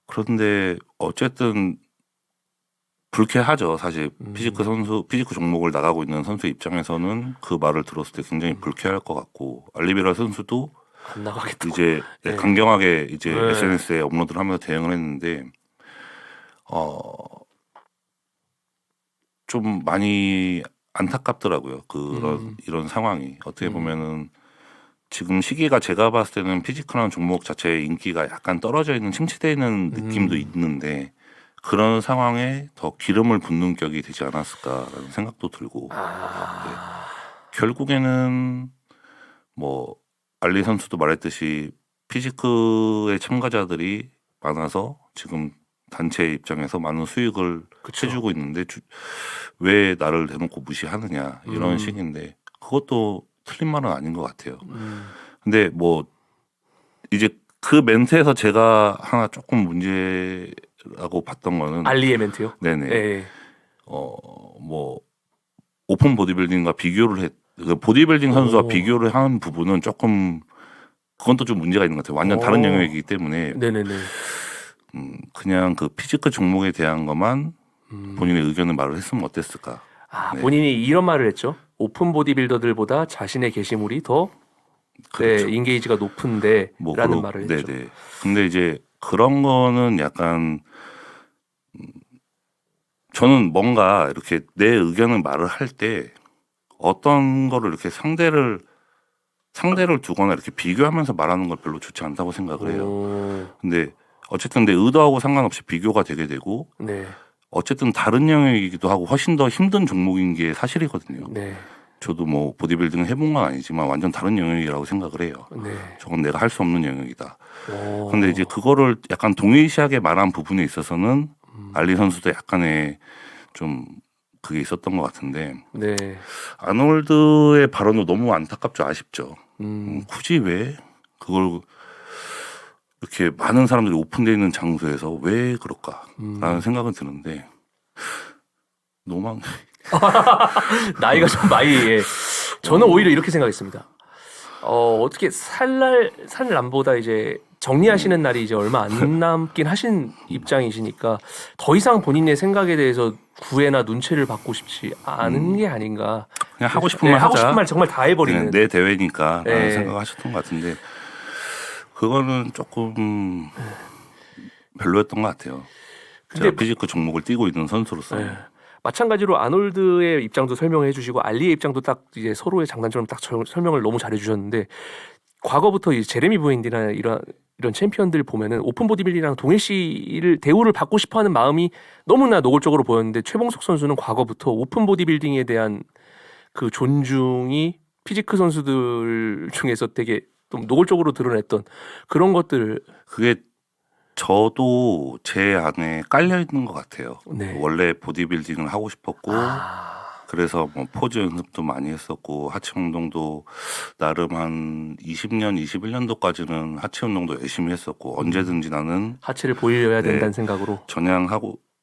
그런데 어쨌든 불쾌하죠. 사실 피지크 종목을 나가고 있는 선수 입장에서는 그 말을 들었을 때 굉장히 불쾌할 것 같고 알리베라 선수도 안 나가겠다고. 이제 네. 강경하게 이제 네. SNS에 업로드를 하면서 대응을 했는데 좀 많이 안타깝더라고요. 그런 이런 상황이 어떻게 보면은 지금 시기가 제가 봤을 때는 피지컬이라는 종목 자체의 인기가 약간 떨어져 있는 침체되어 있는 느낌도 있는데 그런 상황에 더 기름을 붓는 격이 되지 않았을까라는 생각도 들고 결국에는 뭐 알리 선수도 말했듯이 피지크의 참가자들이 많아서 지금 단체 입장에서 많은 수익을 그쵸. 해주고 있는데 왜 나를 대놓고 무시하느냐 이런 식인데 그것도 틀린 말은 아닌 것 같아요. 근데 뭐 이제 그 멘트에서 제가 하나 조금 문제라고 봤던 거는 알리의 멘트요? 네네 예. 뭐 오픈 보디빌딩과 비교를 그 보디빌딩 선수와 오. 비교를 하는 부분은 조금 그건 또 좀 문제가 있는 것 같아요. 완전 다른 오. 영역이기 때문에 네네네. 그냥 그 피지컬 종목에 대한 것만 본인의 의견을 말을 했으면 어땠을까? 아, 네. 본인이 이런 말을 했죠. 오픈 보디빌더들보다 자신의 게시물이 더 그렇죠. 네, 인게이지가 높은데라는 뭐 말을 했죠. 네네. 근데 이제 그런 거는 약간 저는 뭔가 이렇게 내 의견을 말을 할 때 어떤 거를 이렇게 상대를 두거나 이렇게 비교하면서 말하는 걸 별로 좋지 않다고 생각을 해요. 오, 근데 어쨌든 내 의도하고 상관없이 비교가 되게 되고 네, 어쨌든 다른 영역이기도 하고 훨씬 더 힘든 종목인 게 사실이거든요. 네, 저도 뭐 보디빌딩을 해본 건 아니지만 완전 다른 영역이라고 생각을 해요. 네. 저건 내가 할 수 없는 영역이다. 오, 근데 이제 그거를 약간 동일시하게 말한 부분에 있어서는 알리 선수도 약간의 좀 그게 있었던 것 같은데 네, 아놀드의 발언도 너무 안타깝죠. 아쉽죠. 음, 굳이 왜 그걸 이렇게 많은 사람들이 오픈되어 있는 장소에서 왜 그럴까라는 생각은 드는데 너무 나이가 좀 많이. 예. 저는 오히려 이렇게 생각했습니다. 어떻게 살날보다 이제 정리하시는 날이 이제 얼마 안 남긴 하신 입장이시니까 더 이상 본인의 생각에 대해서 구애나 눈치를 받고 싶지 않은 게 아닌가. 그냥 하고 싶은 네, 말 하고 하자. 싶은 말 정말 다 해버리는. 그냥 내 대회니까 라는 네. 생각을 하셨던 것 같은데 그거는 조금 별로였던 것 같아요. 근데 제가 피지크 종목을 뛰고 있는 선수로서 네. 마찬가지로 아놀드의 입장도 설명해 주시고 알리의 입장도 딱 이제 서로의 장단점을 딱 설명을 너무 잘해 주셨는데 과거부터 이 제레미 부인디나 이런 챔피언들 보면은 오픈 보디빌딩이랑 동일시를 대우를 받고 싶어하는 마음이 너무나 노골적으로 보였는데 최봉석 선수는 과거부터 오픈 보디빌딩에 대한 그 존중이 피지크 선수들 중에서 되게 좀 노골적으로 드러냈던 그런 것들. 그게 저도 제 안에 깔려 있는 것 같아요. 네. 원래 보디빌딩을 하고 싶었고 그래서 뭐 포즈 연습도 많이 했었고 하체 운동도 나름 한 20년, 21년도까지는 하체 운동도 열심히 했었고 언제든지 나는 하체를 보여야 네. 된다는 생각으로.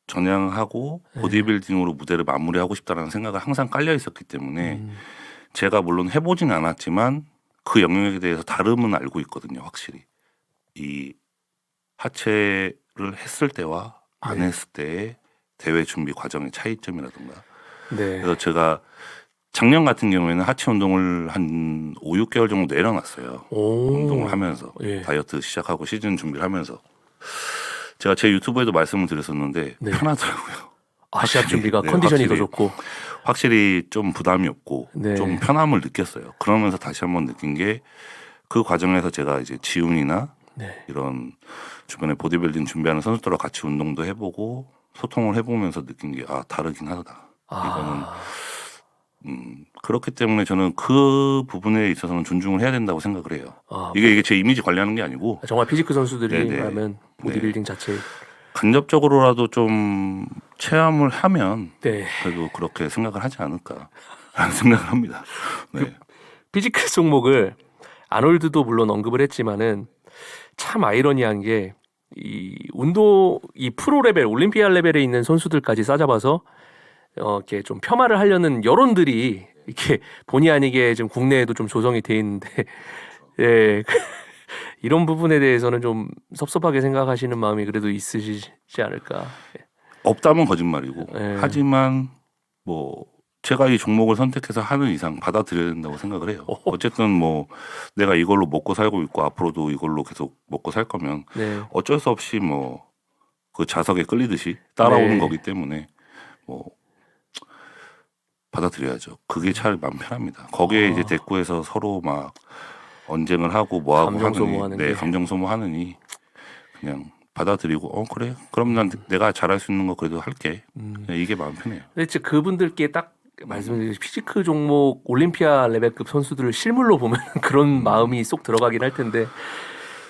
전향하고 보디빌딩으로 무대를 마무리하고 싶다라는 생각을 항상 깔려 있었기 때문에 제가 물론 해보진 않았지만 그 영역에 대해서 다름은 알고 있거든요. 확실히 이 하체를 했을 때와 안 네. 했을 때의 대회 준비 과정의 차이점이라든가 네. 그래서 제가 작년 같은 경우에는 하체 운동을 한 5, 6개월 정도 내려놨어요. 오. 운동을 하면서 예. 다이어트 시작하고 시즌 준비를 하면서 제가 제 유튜브에도 말씀을 드렸었는데 네. 편하더라고요. 시합 확실히, 준비가 네, 컨디션이 확실히. 더 좋고. 확실히 좀 부담이 없고 네. 좀 편함을 느꼈어요. 그러면서 다시 한번 느낀 게 그 과정에서 제가 이제 지훈이나 네. 이런 주변에 보디빌딩 준비하는 선수들과 같이 운동도 해보고 소통을 해보면서 느낀 게 다르긴 하다. 이거는 그렇기 때문에 저는 그 부분에 있어서는 존중을 해야 된다고 생각을 해요. 이게 제 이미지 관리하는 게 아니고 정말 피지크 선수들이 네네. 하면 보디빌딩 자체. 간접적으로라도 좀 체험을 하면 네. 그래도 그렇게 생각을 하지 않을까라는 생각을 합니다. 네. 피지크 종목을 아놀드도 물론 언급을 했지만은 참 아이러니한 게 이 프로 레벨, 올림피아 레벨에 있는 선수들까지 싸잡아서 이렇게 좀 폄하를 하려는 여론들이 이렇게 본의 아니게 좀 국내에도 좀 조성이 돼 있는데 예. 이런 부분에 대해서는 좀 섭섭하게 생각하시는 마음이 그래도 있으시지 않을까. 없다면 거짓말이고 네. 하지만 뭐 제가 이 종목을 선택해서 하는 이상 받아들여야 된다고 생각을 해요. 어쨌든 뭐 내가 이걸로 먹고 살고 있고 앞으로도 이걸로 계속 먹고 살 거면 네. 어쩔 수 없이 뭐 그 자석에 끌리듯이 따라오는 네. 거기 때문에 뭐 받아들여야죠. 그게 차라리 마음 편합니다. 거기에 아. 이제 대구에서 서로 막 언쟁을 하고 뭐 하고 감정 하느니, 소모하는 네, 게. 감정 소모하느니 그냥 받아들이고 그래 그럼 난 내가 잘할 수 있는 거 그래도 할게. 그냥 이게 마음 편해요. 근데 진짜 그분들께 딱 말씀드린 피지크 종목 올림피아 레벨급 선수들을 실물로 보면 그런 마음이 쏙 들어가긴 할 텐데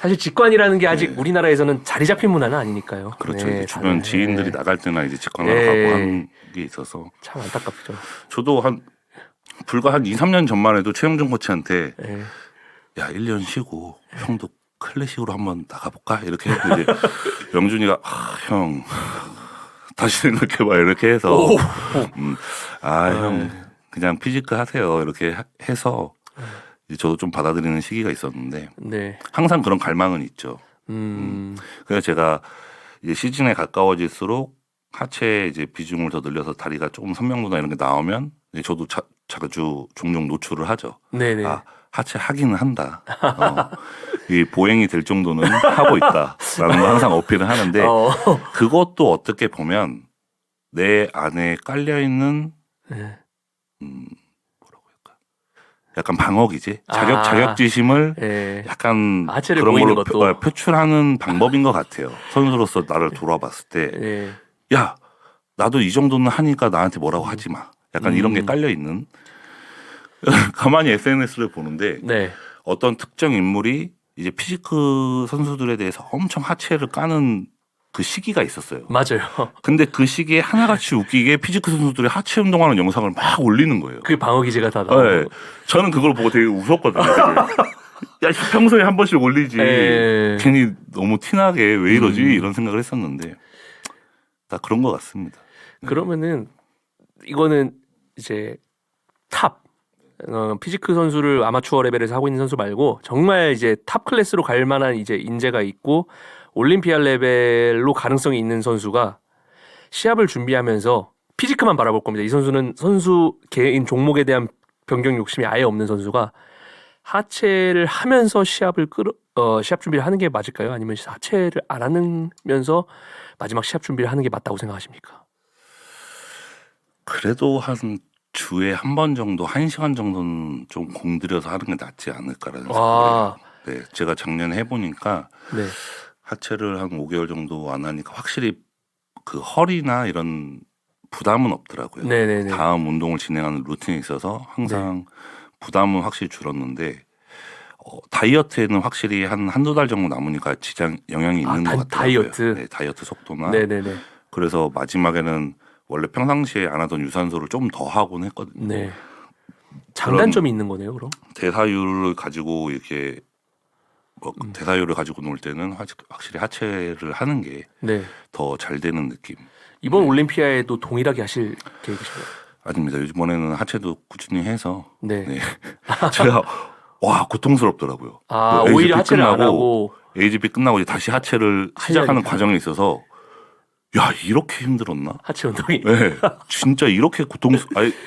사실 직관이라는 게 아직 네. 우리나라에서는 자리 잡힌 문화는 아니니까요. 그렇죠. 네, 이제 주변 다들, 지인들이 네. 나갈 때나 이제 직관하러 예. 가고 하는 게 있어서 참 안타깝죠. 저도 불과 한 2, 3년 전만 해도 최영준 코치한테 예. 야 1년 쉬고 형도 클래식으로 한번 나가볼까 이렇게 했는데 이제 영준이가 형 다시 생각해봐 이렇게 해서 오. 형 그냥 피지크 하세요 이렇게 해서 이제 저도 좀 받아들이는 시기가 있었는데 네. 항상 그런 갈망은 있죠. 그래서 제가 이제 시즌에 가까워질수록 하체 이제 비중을 더 늘려서 다리가 조금 선명도나 이런 게 나오면 이제 저도 자주 종종 노출을 하죠. 네네. 하체 하기는 한다. 이 보행이 될 정도는 하고 있다라는 거 항상 어필을 하는데 그것도 어떻게 보면 내 안에 깔려 있는 네. 뭐라고 할까? 약간 방어기지. 아. 자격지심을 예. 약간 하체를 그런 보이는 걸로 것도. 표출하는 방법인 것 같아요. 선수로서 나를 돌아봤을 때, 예. 야, 나도 이 정도는 하니까 나한테 뭐라고 하지 마. 약간 이런 게 깔려 있는. 가만히 SNS를 보는데 네. 어떤 특정 인물이 이제 피지크 선수들에 대해서 엄청 하체를 까는 그 시기가 있었어요. 맞아요. 근데 그 시기에 하나같이 웃기게 피지크 선수들이 하체 운동하는 영상을 막 올리는 거예요. 그 방어 기제가 다 나오고. 네. 저는 그걸 보고 되게 웃었거든요. 되게. 야, 평소에 한 번씩 올리지. 괜히 너무 티나게 왜 이러지? 이런 생각을 했었는데 다 그런 것 같습니다. 그러면은 이거는 이제 탑 피지크 선수를 아마추어 레벨에서 하고 있는 선수 말고 정말 이제 탑 클래스로 갈 만한 이제 인재가 있고 올림피아 레벨로 가능성이 있는 선수가 시합을 준비하면서 피지크만 바라볼 겁니다. 이 선수는 선수 개인 종목에 대한 변경 욕심이 아예 없는 선수가 하체를 하면서 시합 준비를 하는 게 맞을까요? 아니면 하체를 안 하면서 마지막 시합 준비를 하는 게 맞다고 생각하십니까? 그래도 한 주에 한 번 정도, 1시간 정도는 좀 공들여서 하는 게 낫지 않을까라는 생각을 해요. 네, 제가 작년에 해보니까 네. 하체를 한 5개월 정도 안 하니까 확실히 그 허리나 이런 부담은 없더라고요. 네네네. 다음 운동을 진행하는 루틴에 있어서 항상 부담은 확실히 줄었는데 다이어트에는 확실히 한두 달 정도 남으니까 영향이 있는 것 같더라고요. 다이어트? 네, 다이어트 속도나. 네네네. 그래서 마지막에는 원래 평상시에 안 하던 유산소를 좀 더 하곤 했거든요. 네. 장단점이 있는 거네요, 그럼? 대사율을 가지고 이렇게 대사율을 가지고 놀 때는 확실히 하체를 하는 게 더 잘 되는 느낌. 이번 올림피아에도 동일하게 하실 계획이신가요? 아닙니다. 이번에는 하체도 꾸준히 해서 네. 제가 와 고통스럽더라고요. 그 오히려 AGP 하체를 안 하고 AGP 끝나고 이제 다시 하체를 시작하는 하려니까. 과정에 있어서 야 이렇게 힘들었나? 하체 운동이. 네, 진짜 이렇게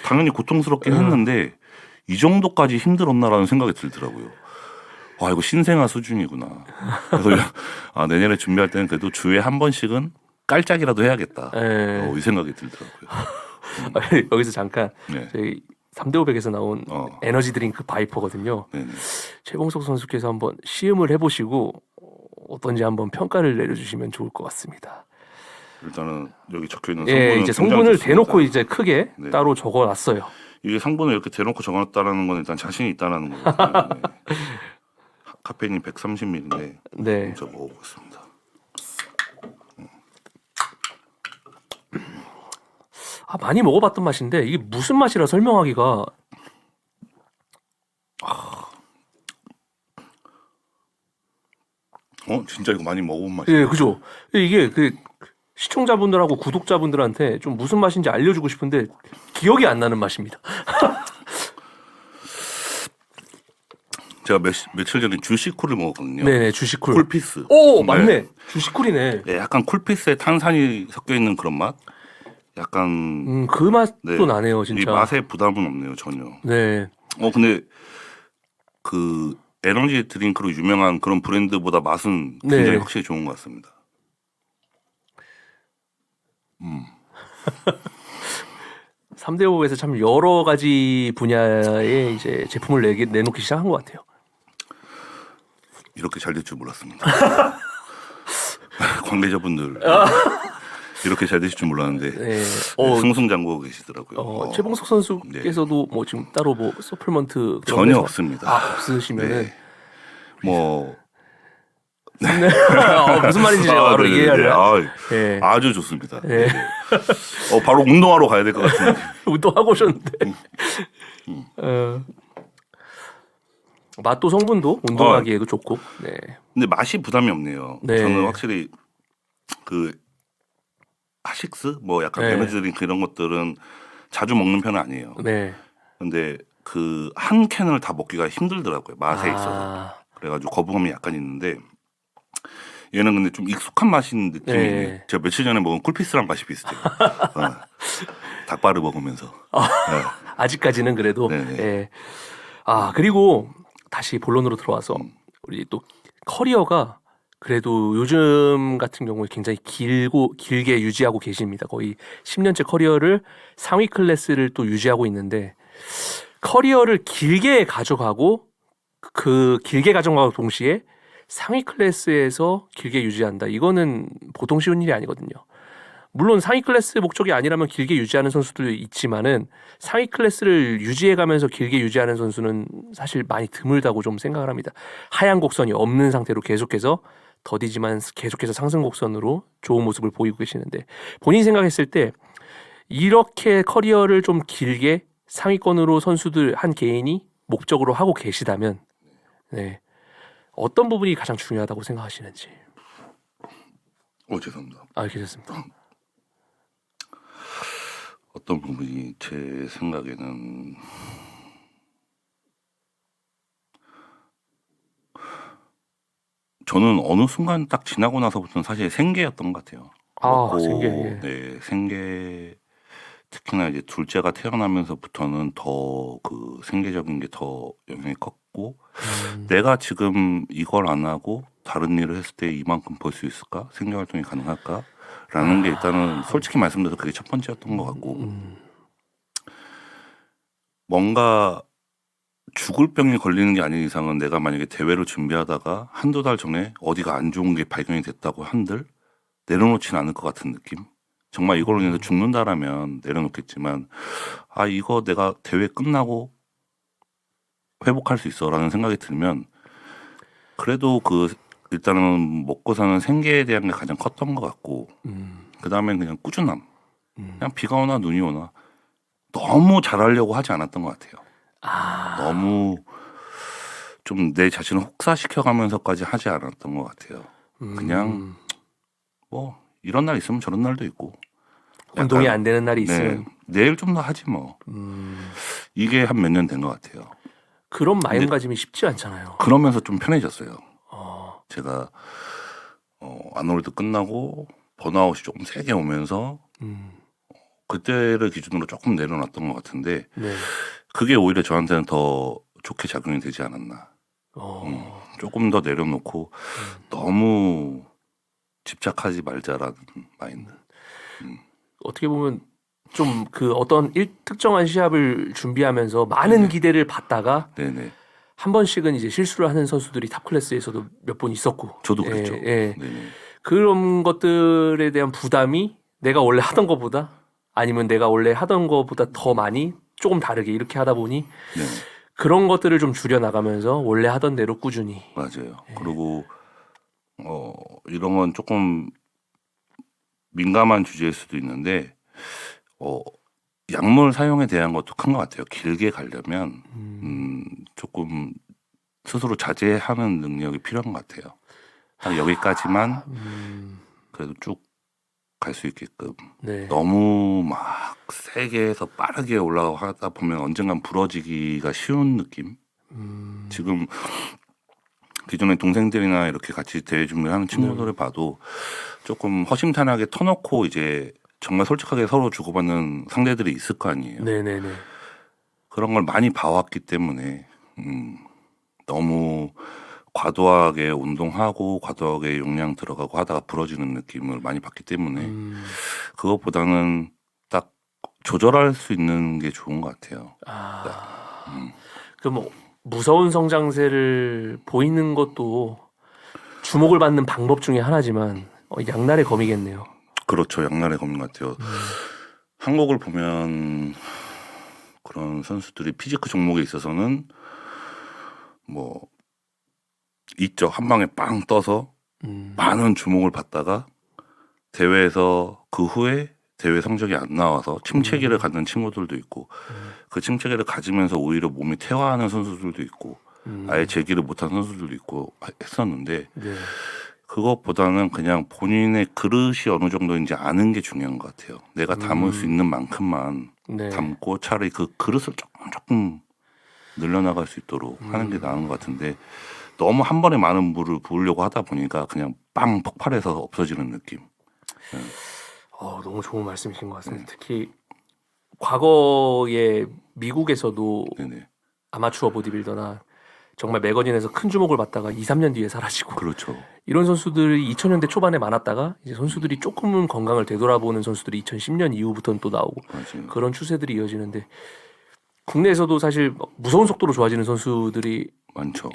당연히 고통스럽긴 했는데 이 정도까지 힘들었나라는 생각이 들더라고요. 와 이거 신생아 수준이구나. 그래서 내년에 준비할 때는 그래도 주에 한 번씩은 깔짝이라도 해야겠다. 이 생각이 들더라고요. 여기서 잠깐 네. 저희 3대500에서 나온 에너지 드링크 바이퍼거든요. 네네. 최봉석 선수께서 한번 시음을 해보시고 어떤지 한번 평가를 내려주시면 좋을 것 같습니다. 일단은 여기 적혀 있는 성분은 이제 성분을 대놓고 이제 크게 네. 따로 적어놨어요. 이게 성분을 이렇게 대놓고 적어놨다는 건 일단 자신이 있다는 거거든요. 네. 카페인이 130ml인데 네. 제가 먹어보겠습니다. 많이 먹어봤던 맛인데 이게 무슨 맛이라 설명하기가. 진짜 이거 많이 먹어본 맛이에요. 예, 그죠. 이게 그 시청자분들하고 구독자분들한테 좀 무슨 맛인지 알려주고 싶은데 기억이 안 나는 맛입니다. 제가 며칠 전에 주시쿨을 먹었거든요. 네네, 주시쿨. 쿨피스. 오, 맞네. 주시쿨이네. 네, 약간 쿨피스에 탄산이 섞여 있는 그런 맛. 약간 그 맛도 나네요, 진짜. 이 맛에 부담은 없네요, 전혀. 네. 근데 그 에너지 드링크로 유명한 그런 브랜드보다 맛은 굉장히 확실히 좋은 것 같습니다. 3대 오에서 참 여러 가지 분야의 이제 제품을 내놓기 시작한 것 같아요. 이렇게 잘 될 줄 몰랐습니다. 관계자분들 이렇게 잘 되실 줄 몰랐는데 네. 승승장구하고 계시더라고요. 최봉석 선수께서도 뭐 지금 따로 뭐 서플먼트 그런 전혀 데서- 없습니다. 없으시면은 네. 뭐 무슨 말인지 제가 바로 네네네. 이해하려고. 예. 아주 좋습니다. 예. 바로 운동하러 가야 될 것 같은데. 운동하고 오셨는데. 맛도 성분도 운동하기에도 좋고. 네. 근데 맛이 부담이 없네요. 네. 저는 확실히 그 하식스 뭐 약간 네. 에너지 드링크 이런 것들은 자주 먹는 편은 아니에요. 네. 근데 그 한 캔을 다 먹기가 힘들더라고요. 맛에 있어서. 아, 그래가지고 거부감이 약간 있는데 얘는 근데 좀 익숙한 맛인 느낌이 네. 제가 며칠 전에 먹은 쿨피스랑 맛이 비슷해요. 닭발을 먹으면서. 네. 아직까지는 그래도. 네네. 예. 그리고 다시 본론으로 들어와서 우리 또 커리어가 그래도 요즘 같은 경우에 굉장히 길게 유지하고 계십니다. 거의 10년째 커리어를 상위 클래스를 또 유지하고 있는데 커리어를 길게 가져가고 그 길게 가져가고 동시에 상위 클래스에서 길게 유지한다. 이거는 보통 쉬운 일이 아니거든요. 물론 상위 클래스 목적이 아니라면 길게 유지하는 선수도 있지만은 상위 클래스를 유지해가면서 길게 유지하는 선수는 사실 많이 드물다고 좀 생각을 합니다. 하향 곡선이 없는 상태로 계속해서 더디지만 계속해서 상승 곡선으로 좋은 모습을 보이고 계시는데 본인이 생각했을 때 이렇게 커리어를 좀 길게 상위권으로 선수들 한 개인이 목적으로 하고 계시다면 네. 어떤 부분이 가장 중요하다고 생각하시는지. 죄송합니다. 괜찮습니다. 어떤 부분이 제 생각에는 저는 어느 순간 딱 지나고 나서부터는 사실 생계였던 것 같아요. 생계. 예. 네, 생계 특히나 이제 둘째가 태어나면서부터는 더 그 생계적인 게 더 영향이 컸고 내가 지금 이걸 안 하고 다른 일을 했을 때 이만큼 벌 수 있을까? 생계 활동이 가능할까?라는 게 일단은 솔직히 말씀드려서 그게 첫 번째였던 것 같고 뭔가 죽을 병이 걸리는 게 아닌 이상은 내가 만약에 대회를 준비하다가 한두 달 전에 어디가 안 좋은 게 발견이 됐다고 한들 내려놓지는 않을 것 같은 느낌? 정말 이걸로 인해서 죽는다라면 내려놓겠지만 이거 내가 대회 끝나고 회복할 수 있어라는 생각이 들면 그래도 일단은 먹고 사는 생계에 대한 게 가장 컸던 것 같고 그 다음엔 그냥 꾸준함 그냥 비가 오나 눈이 오나 너무 잘하려고 하지 않았던 것 같아요. 너무 좀 내 자신을 혹사시켜가면서까지 하지 않았던 것 같아요. 그냥 뭐 이런 날 있으면 저런 날도 있고 운동이 약간, 안 되는 날이 네, 있으면 내일 좀 더 하지 뭐. 이게 한 몇 년 된 것 같아요. 그런 마음가짐이 쉽지 않잖아요. 그러면서 좀 편해졌어요. 어, 제가 아놀드 끝나고 번아웃이 조금 세게 오면서 그때를 기준으로 조금 내려놨던 것 같은데 네. 그게 오히려 저한테는 더 좋게 작용이 되지 않았나. 조금 더 내려놓고 너무 집착하지 말자라는 마인드. 어떻게 보면 좀 그 어떤 특정한 시합을 준비하면서 많은 기대를 받다가 네네. 한 번씩은 이제 실수를 하는 선수들이 탑 클래스에서도 몇 번 있었고. 저도 그랬죠. 예. 네네. 그런 것들에 대한 부담이 내가 원래 하던 것보다 아니면 내가 원래 하던 것보다 더 많이 조금 다르게 이렇게 하다 보니 네. 그런 것들을 좀 줄여 나가면서 원래 하던 대로 꾸준히. 맞아요. 그리고 이런 건 조금 민감한 주제일 수도 있는데 약물 사용에 대한 것도 큰 것 같아요. 길게 가려면 조금 스스로 자제하는 능력이 필요한 것 같아요. 딱 여기까지만 그래도 쭉 갈 수 있게끔. 네. 너무 막 세게 해서 빠르게 올라가고 하다 보면 언젠간 부러지기가 쉬운 느낌. 지금 기존에 동생들이나 이렇게 같이 대회 준비를 하는 친구들을 봐도 조금 허심탄회하게 터놓고 이제 정말 솔직하게 서로 주고받는 상대들이 있을 거 아니에요. 네네네. 그런 걸 많이 봐왔기 때문에 너무 과도하게 운동하고 과도하게 용량 들어가고 하다가 부러지는 느낌을 많이 받기 때문에 그것보다는 딱 조절할 수 있는 게 좋은 것 같아요. 그 뭐 무서운 성장세를 보이는 것도 주목을 받는 방법 중에 하나지만 양날의 검이겠네요. 그렇죠. 양날의 검인 것 같아요. 한국을 보면 그런 선수들이 피지크 종목에 있어서는 뭐 있죠. 한 방에 빵 떠서 많은 주목을 받다가 대회에서 그 후에 대회 성적이 안 나와서 침체기를 갖는 친구들도 있고 그 침체기를 가지면서 오히려 몸이 퇴화하는 선수들도 있고 아예 재기를 못한 선수들도 있고 했었는데 네. 그것보다는 그냥 본인의 그릇이 어느 정도인지 아는 게 중요한 것 같아요. 내가 담을 수 있는 만큼만 네. 담고 차라리 그 그릇을 조금 늘려나갈 수 있도록 하는 게 나은 것 같은데 너무 한 번에 많은 물을 부으려고 하다 보니까 그냥 빵 폭발해서 없어지는 느낌. 너무 좋은 말씀이신 것 같습니다. 특히 과거에 미국에서도 네네. 아마추어 보디빌더나 정말 매거진에서 큰 주목을 받다가 2, 3년 뒤에 사라지고 그렇죠. 이런 선수들이 2000년대 초반에 많았다가 이제 선수들이 조금은 건강을 되돌아보는 선수들이 2010년 이후부터는 또 나오고 맞아요. 그런 추세들이 이어지는데 국내에서도 사실 무서운 속도로 좋아지는 선수들이 많죠.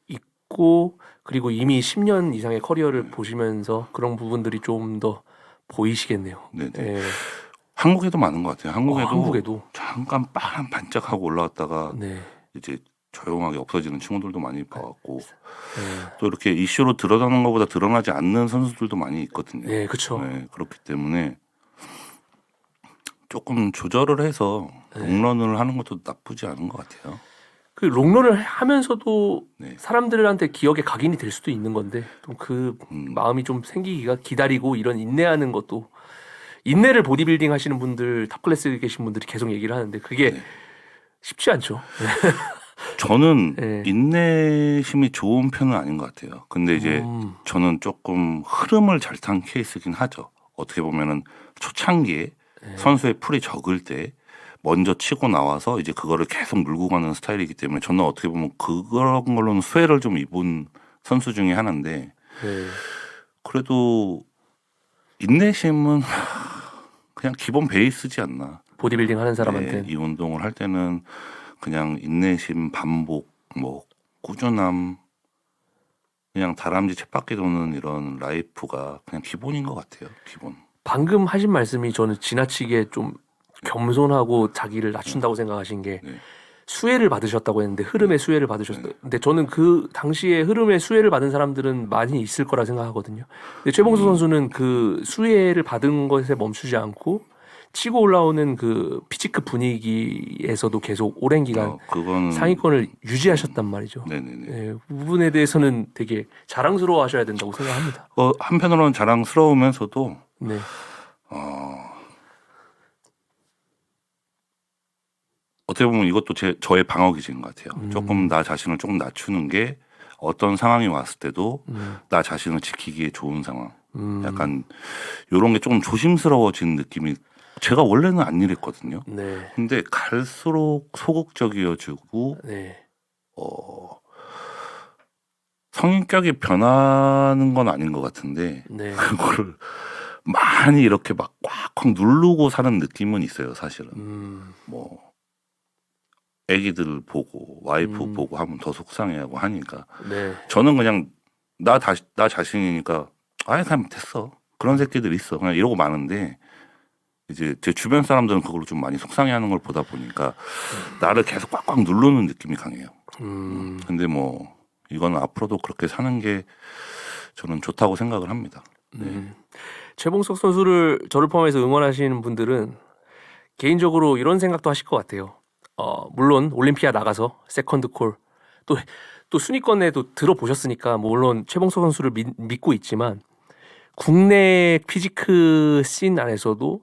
있고 그리고 이미 10년 이상의 커리어를 보시면서 그런 부분들이 좀 더 보이시겠네요. 네네. 예. 한국에도 많은 것 같아요. 한국에도 잠깐 빵 반짝하고 올라왔다가 네. 이제 조용하게 없어지는 친구들도 많이 봐왔고 네. 또 이렇게 이슈로 드러나는 것보다 드러나지 않는 선수들도 많이 있거든요. 네, 그렇죠. 네, 그렇기 때문에 조금 조절을 해서 네. 롱런을 하는 것도 나쁘지 않은 것 같아요. 그 롱런을 하면서도 네. 사람들한테 기억에 각인이 될 수도 있는 건데 좀 그 마음이 좀 생기기가 기다리고 이런 인내하는 것도 인내를 보디빌딩 하시는 분들 탑클래스에 계신 분들이 계속 얘기를 하는데 그게 네. 쉽지 않죠. 저는 네. 인내심이 좋은 편은 아닌 것 같아요. 근데 이제 저는 조금 흐름을 잘 탄 케이스긴 하죠. 어떻게 보면은 초창기에 선수의 풀이 적을 때 먼저 치고 나와서 이제 그거를 계속 물고 가는 스타일이기 때문에 저는 어떻게 보면 그런 걸로는 수혜를 좀 입은 선수 중에 하나인데 네. 그래도 인내심은 그냥 기본 베이스지 않나. 보디빌딩 하는 네, 사람한테는 이 운동을 할 때는 그냥 인내심, 반복, 뭐 꾸준함, 그냥 다람쥐 쳇바퀴 도는 이런 라이프가 그냥 기본인 것 같아요. 기본. 방금 하신 말씀이 저는 지나치게 좀 겸손하고 자기를 낮춘다고 생각하신 게 네. 수혜를 받으셨다고 했는데 흐름의 수혜를 받으셨다. 근데 저는 그 당시에 흐름의 수혜를 받은 사람들은 많이 있을 거라 생각하거든요. 근데 최봉수 선수는 그 수혜를 받은 것에 멈추지 않고 치고 올라오는 그 피지크 분위기에서도 계속 오랜 기간 그거는 상위권을 유지하셨단 말이죠. 네네네. 예, 그 부분에 대해서는 되게 자랑스러워하셔야 된다고 생각합니다. 한편으로는 자랑스러우면서도 네, 어떻게 보면 이것도 저의 방어 기제인 것 같아요. 조금 나 자신을 조금 낮추는 게 어떤 상황이 왔을 때도 나 자신을 지키기에 좋은 상황. 약간 이런 게 조금 조심스러워지는 느낌이 제가 원래는 안 이랬거든요. 네, 근데 갈수록 소극적이어지고 네, 성격이 변하는 건 아닌 것 같은데 네, 그거를 많이 이렇게 막 꽉꽉 누르고 사는 느낌은 있어요. 사실은 뭐 애기들 보고 와이프 보고 하면 더 속상해하고 하니까 네, 저는 그냥 나 자신이니까 아예 그냥 됐어. 그런 새끼들 있어. 그냥 이러고 마는데 이제 제 주변 사람들은 그걸 좀 많이 속상해하는 걸 보다 보니까 나를 계속 꽉꽉 누르는 느낌이 강해요. 근데 뭐 이거는 앞으로도 그렇게 사는 게 저는 좋다고 생각을 합니다. 네. 최봉석 선수를 저를 포함해서 응원하시는 분들은 개인적으로 이런 생각도 하실 것 같아요. 물론 올림피아 나가서 세컨드 콜 또 순위권에도 들어보셨으니까 물론 최봉석 선수를 믿고 있지만 국내 피지크 씬 안에서도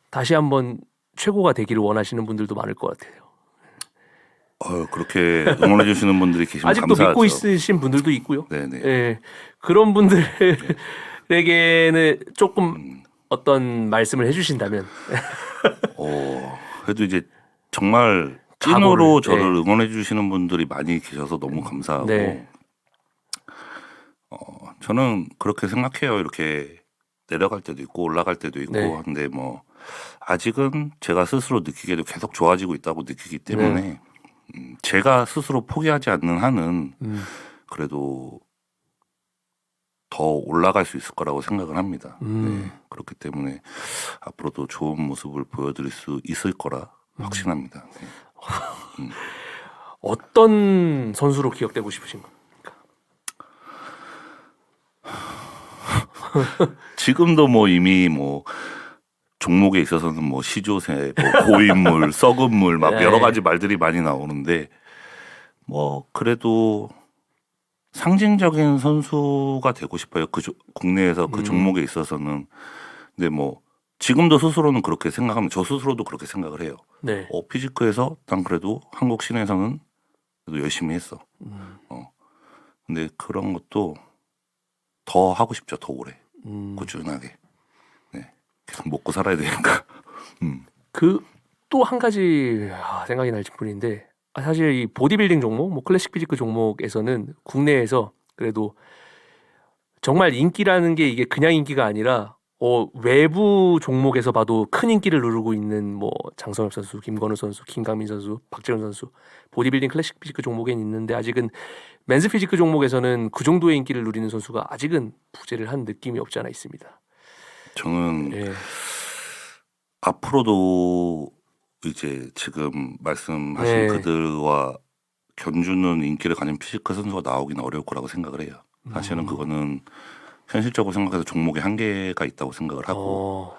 다시 한번 최고가 되기를 원하시는 분들도 많을 것 같아요. 그렇게 응원해 주시는 분들이 계시면 아직도 감사하죠. 믿고 있으신 분들도 있고요. 네네. 예, 그런 분들에게는 조금 어떤 말씀을 해주신다면 그래도 이제 정말 각오를, 찐으로 저를 네. 응원해 주시는 분들이 많이 계셔서 너무 감사하고 네. 저는 그렇게 생각해요. 이렇게 내려갈 때도 있고 올라갈 때도 있고 네. 한데 뭐 아직은 제가 스스로 느끼기에도 계속 좋아지고 있다고 느끼기 때문에 제가 스스로 포기하지 않는 한은 그래도 더 올라갈 수 있을 거라고 생각을 합니다. 네, 그렇기 때문에 앞으로도 좋은 모습을 보여드릴 수 있을 거라 확신합니다. 네. 어떤 선수로 기억되고 싶으신 겁니까? 지금도 뭐 이미 뭐 종목에 있어서는 뭐 시조새, 뭐 고인물, 썩은 물 막 네. 여러 가지 말들이 많이 나오는데 뭐 그래도 상징적인 선수가 되고 싶어요. 국내에서 그 종목에 있어서는. 근데 뭐 지금도 스스로는 그렇게 생각합니다. 저 스스로도 그렇게 생각을 해요. 네. 피지크에서 난 그래도 한국 시내에서는 그래도 열심히 했어. 근데 그런 것도 더 하고 싶죠. 더 오래. 꾸준하게. 네. 계속 먹고 살아야 되니까. 그 또 한 가지 생각이 날 뿐인데 사실 이 보디빌딩 종목, 뭐 클래식 피지크 종목에서는 국내에서 그래도 정말 인기라는 게 이게 그냥 인기가 아니라 외부 종목에서 봐도 큰 인기를 누르고 있는 뭐 장성엽 선수, 김건우 선수, 김강민 선수, 박재훈 선수 보디빌딩 클래식 피지크 종목엔 있는데 아직은 맨스 피지크 종목에서는 그 정도의 인기를 누리는 선수가 아직은 부재를 한 느낌이 없지 않아 있습니다. 저는 예. 앞으로도 이제 지금 말씀하신 네. 그들과 견주는 인기를 가진 피지크 선수가 나오기는 어려울 거라고 생각을 해요. 사실은 그거는 현실적으로 생각해서 종목에 한계가 있다고 생각을 하고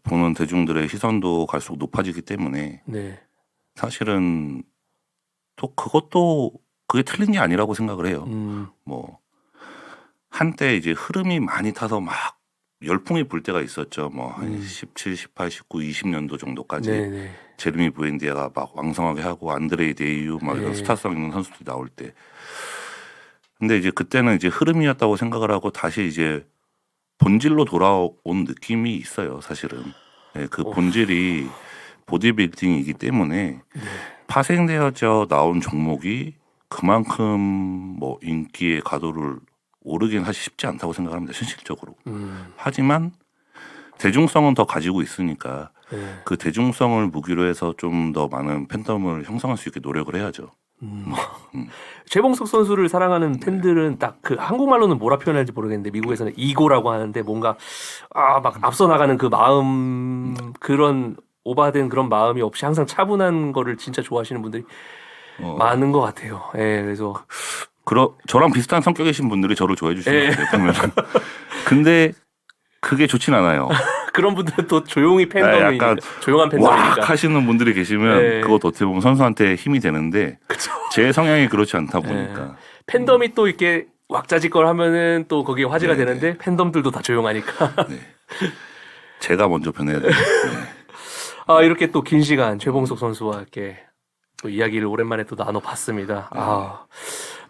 보는 대중들의 시선도 갈수록 높아지기 때문에 네. 사실은 또 그것도 그게 틀린 게 아니라고 생각을 해요. 뭐 한때 이제 흐름이 많이 타서 막 열풍이 불 때가 있었죠. 뭐 한 17, 18, 19, 20년도 정도까지 네네. 제르미 부엔디아가 막 왕성하게 하고 안드레이 데이유 막 이런 네. 스타성 있는 선수들이 나올 때. 근데 이제 그때는 이제 흐름이었다고 생각을 하고 다시 이제 본질로 돌아온 느낌이 있어요. 사실은. 네, 그 본질이 보디빌딩이기 때문에 파생되어져 나온 종목이 그만큼 뭐 인기의 가도를 오르긴 사실 쉽지 않다고 생각합니다. 현실적으로. 하지만 대중성은 더 가지고 있으니까 네. 그 대중성을 무기로 해서 좀 더 많은 팬덤을 형성할 수 있게 노력을 해야죠. 최봉석 선수를 사랑하는 팬들은 딱 그 한국말로는 뭐라 표현할지 모르겠는데 미국에서는 이고라고 하는데 뭔가 막 앞서 나가는 그 마음 그런 오바된 그런 마음이 없이 항상 차분한 거를 진짜 좋아하시는 분들이 많은 것 같아요. 예, 그래서 저랑 비슷한 성격이신 분들이 저를 좋아해 주시는 예. 것 같아요. 보면. 근데 그게 좋진 않아요. 그런 분들은 또 조용히 팬덤이니까 약간 조용한 왁 팬덤이니까. 하시는 분들이 계시면 네. 그것도 어떻게 보면 선수한테 힘이 되는데 그쵸. 제 성향이 그렇지 않다 보니까 팬덤이 또 이렇게 왁자지껄 하면은 또 거기에 화제가 네네. 되는데 팬덤들도 다 조용하니까. 네. 제가 먼저 변해야 돼요. 이렇게 또 긴 시간 최봉석 선수와 이렇게 또 이야기를 오랜만에 또 나눠봤습니다.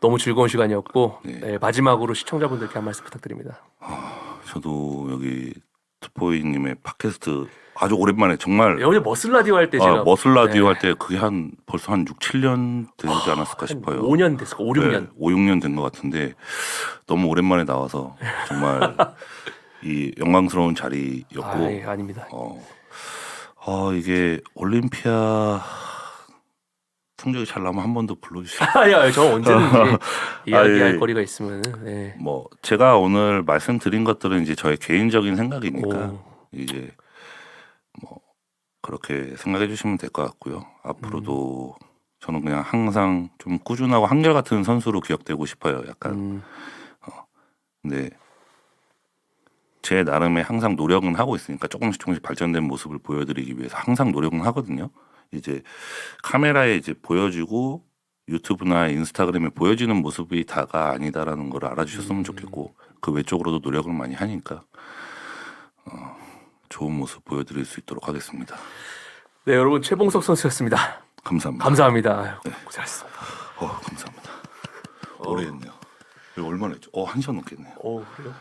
너무 즐거운 시간이었고 네, 마지막으로 시청자분들께 한 말씀 부탁드립니다. 저도 여기 투포이님의 팟캐스트 아주 오랜만에 정말 어제 머슬 라디오 할 때 제가 머슬 라디오 할 때 그게 벌써 한 6, 7년 되지 않았을까 싶어요. 5년 됐을까? 5, 6년. 네, 5, 6년 된 것 같은데 너무 오랜만에 나와서 정말 이 영광스러운 자리였고 아닙니다. 이게 올림피아 성적이 잘 나면 한 번 더 불러주시면 저 언제든지 이야기할 예. 거리가 있으면 네. 뭐 제가 오늘 말씀드린 것들은 이제 저의 개인적인 생각이니까 이제 뭐 그렇게 생각해 주시면 될 것 같고요. 앞으로도 저는 그냥 항상 좀 꾸준하고 한결같은 선수로 기억되고 싶어요. 약간 근데 제 나름의 항상 노력은 하고 있으니까 조금씩 발전된 모습을 보여드리기 위해서 항상 노력은 하거든요. 이제 카메라에 이제 보여지고 유튜브나 인스타그램에 보여지는 모습이 다가 아니다라는 걸 알아주셨으면 좋겠고 그 외적으로도 노력을 많이 하니까 좋은 모습 보여드릴 수 있도록 하겠습니다. 네, 여러분 최봉석 선수였습니다. 감사합니다. 감사합니다. 고생하셨습니다. 감사합니다. 오래 했네요. 얼마나 했죠? 1시간 넘겠네요. 그래요?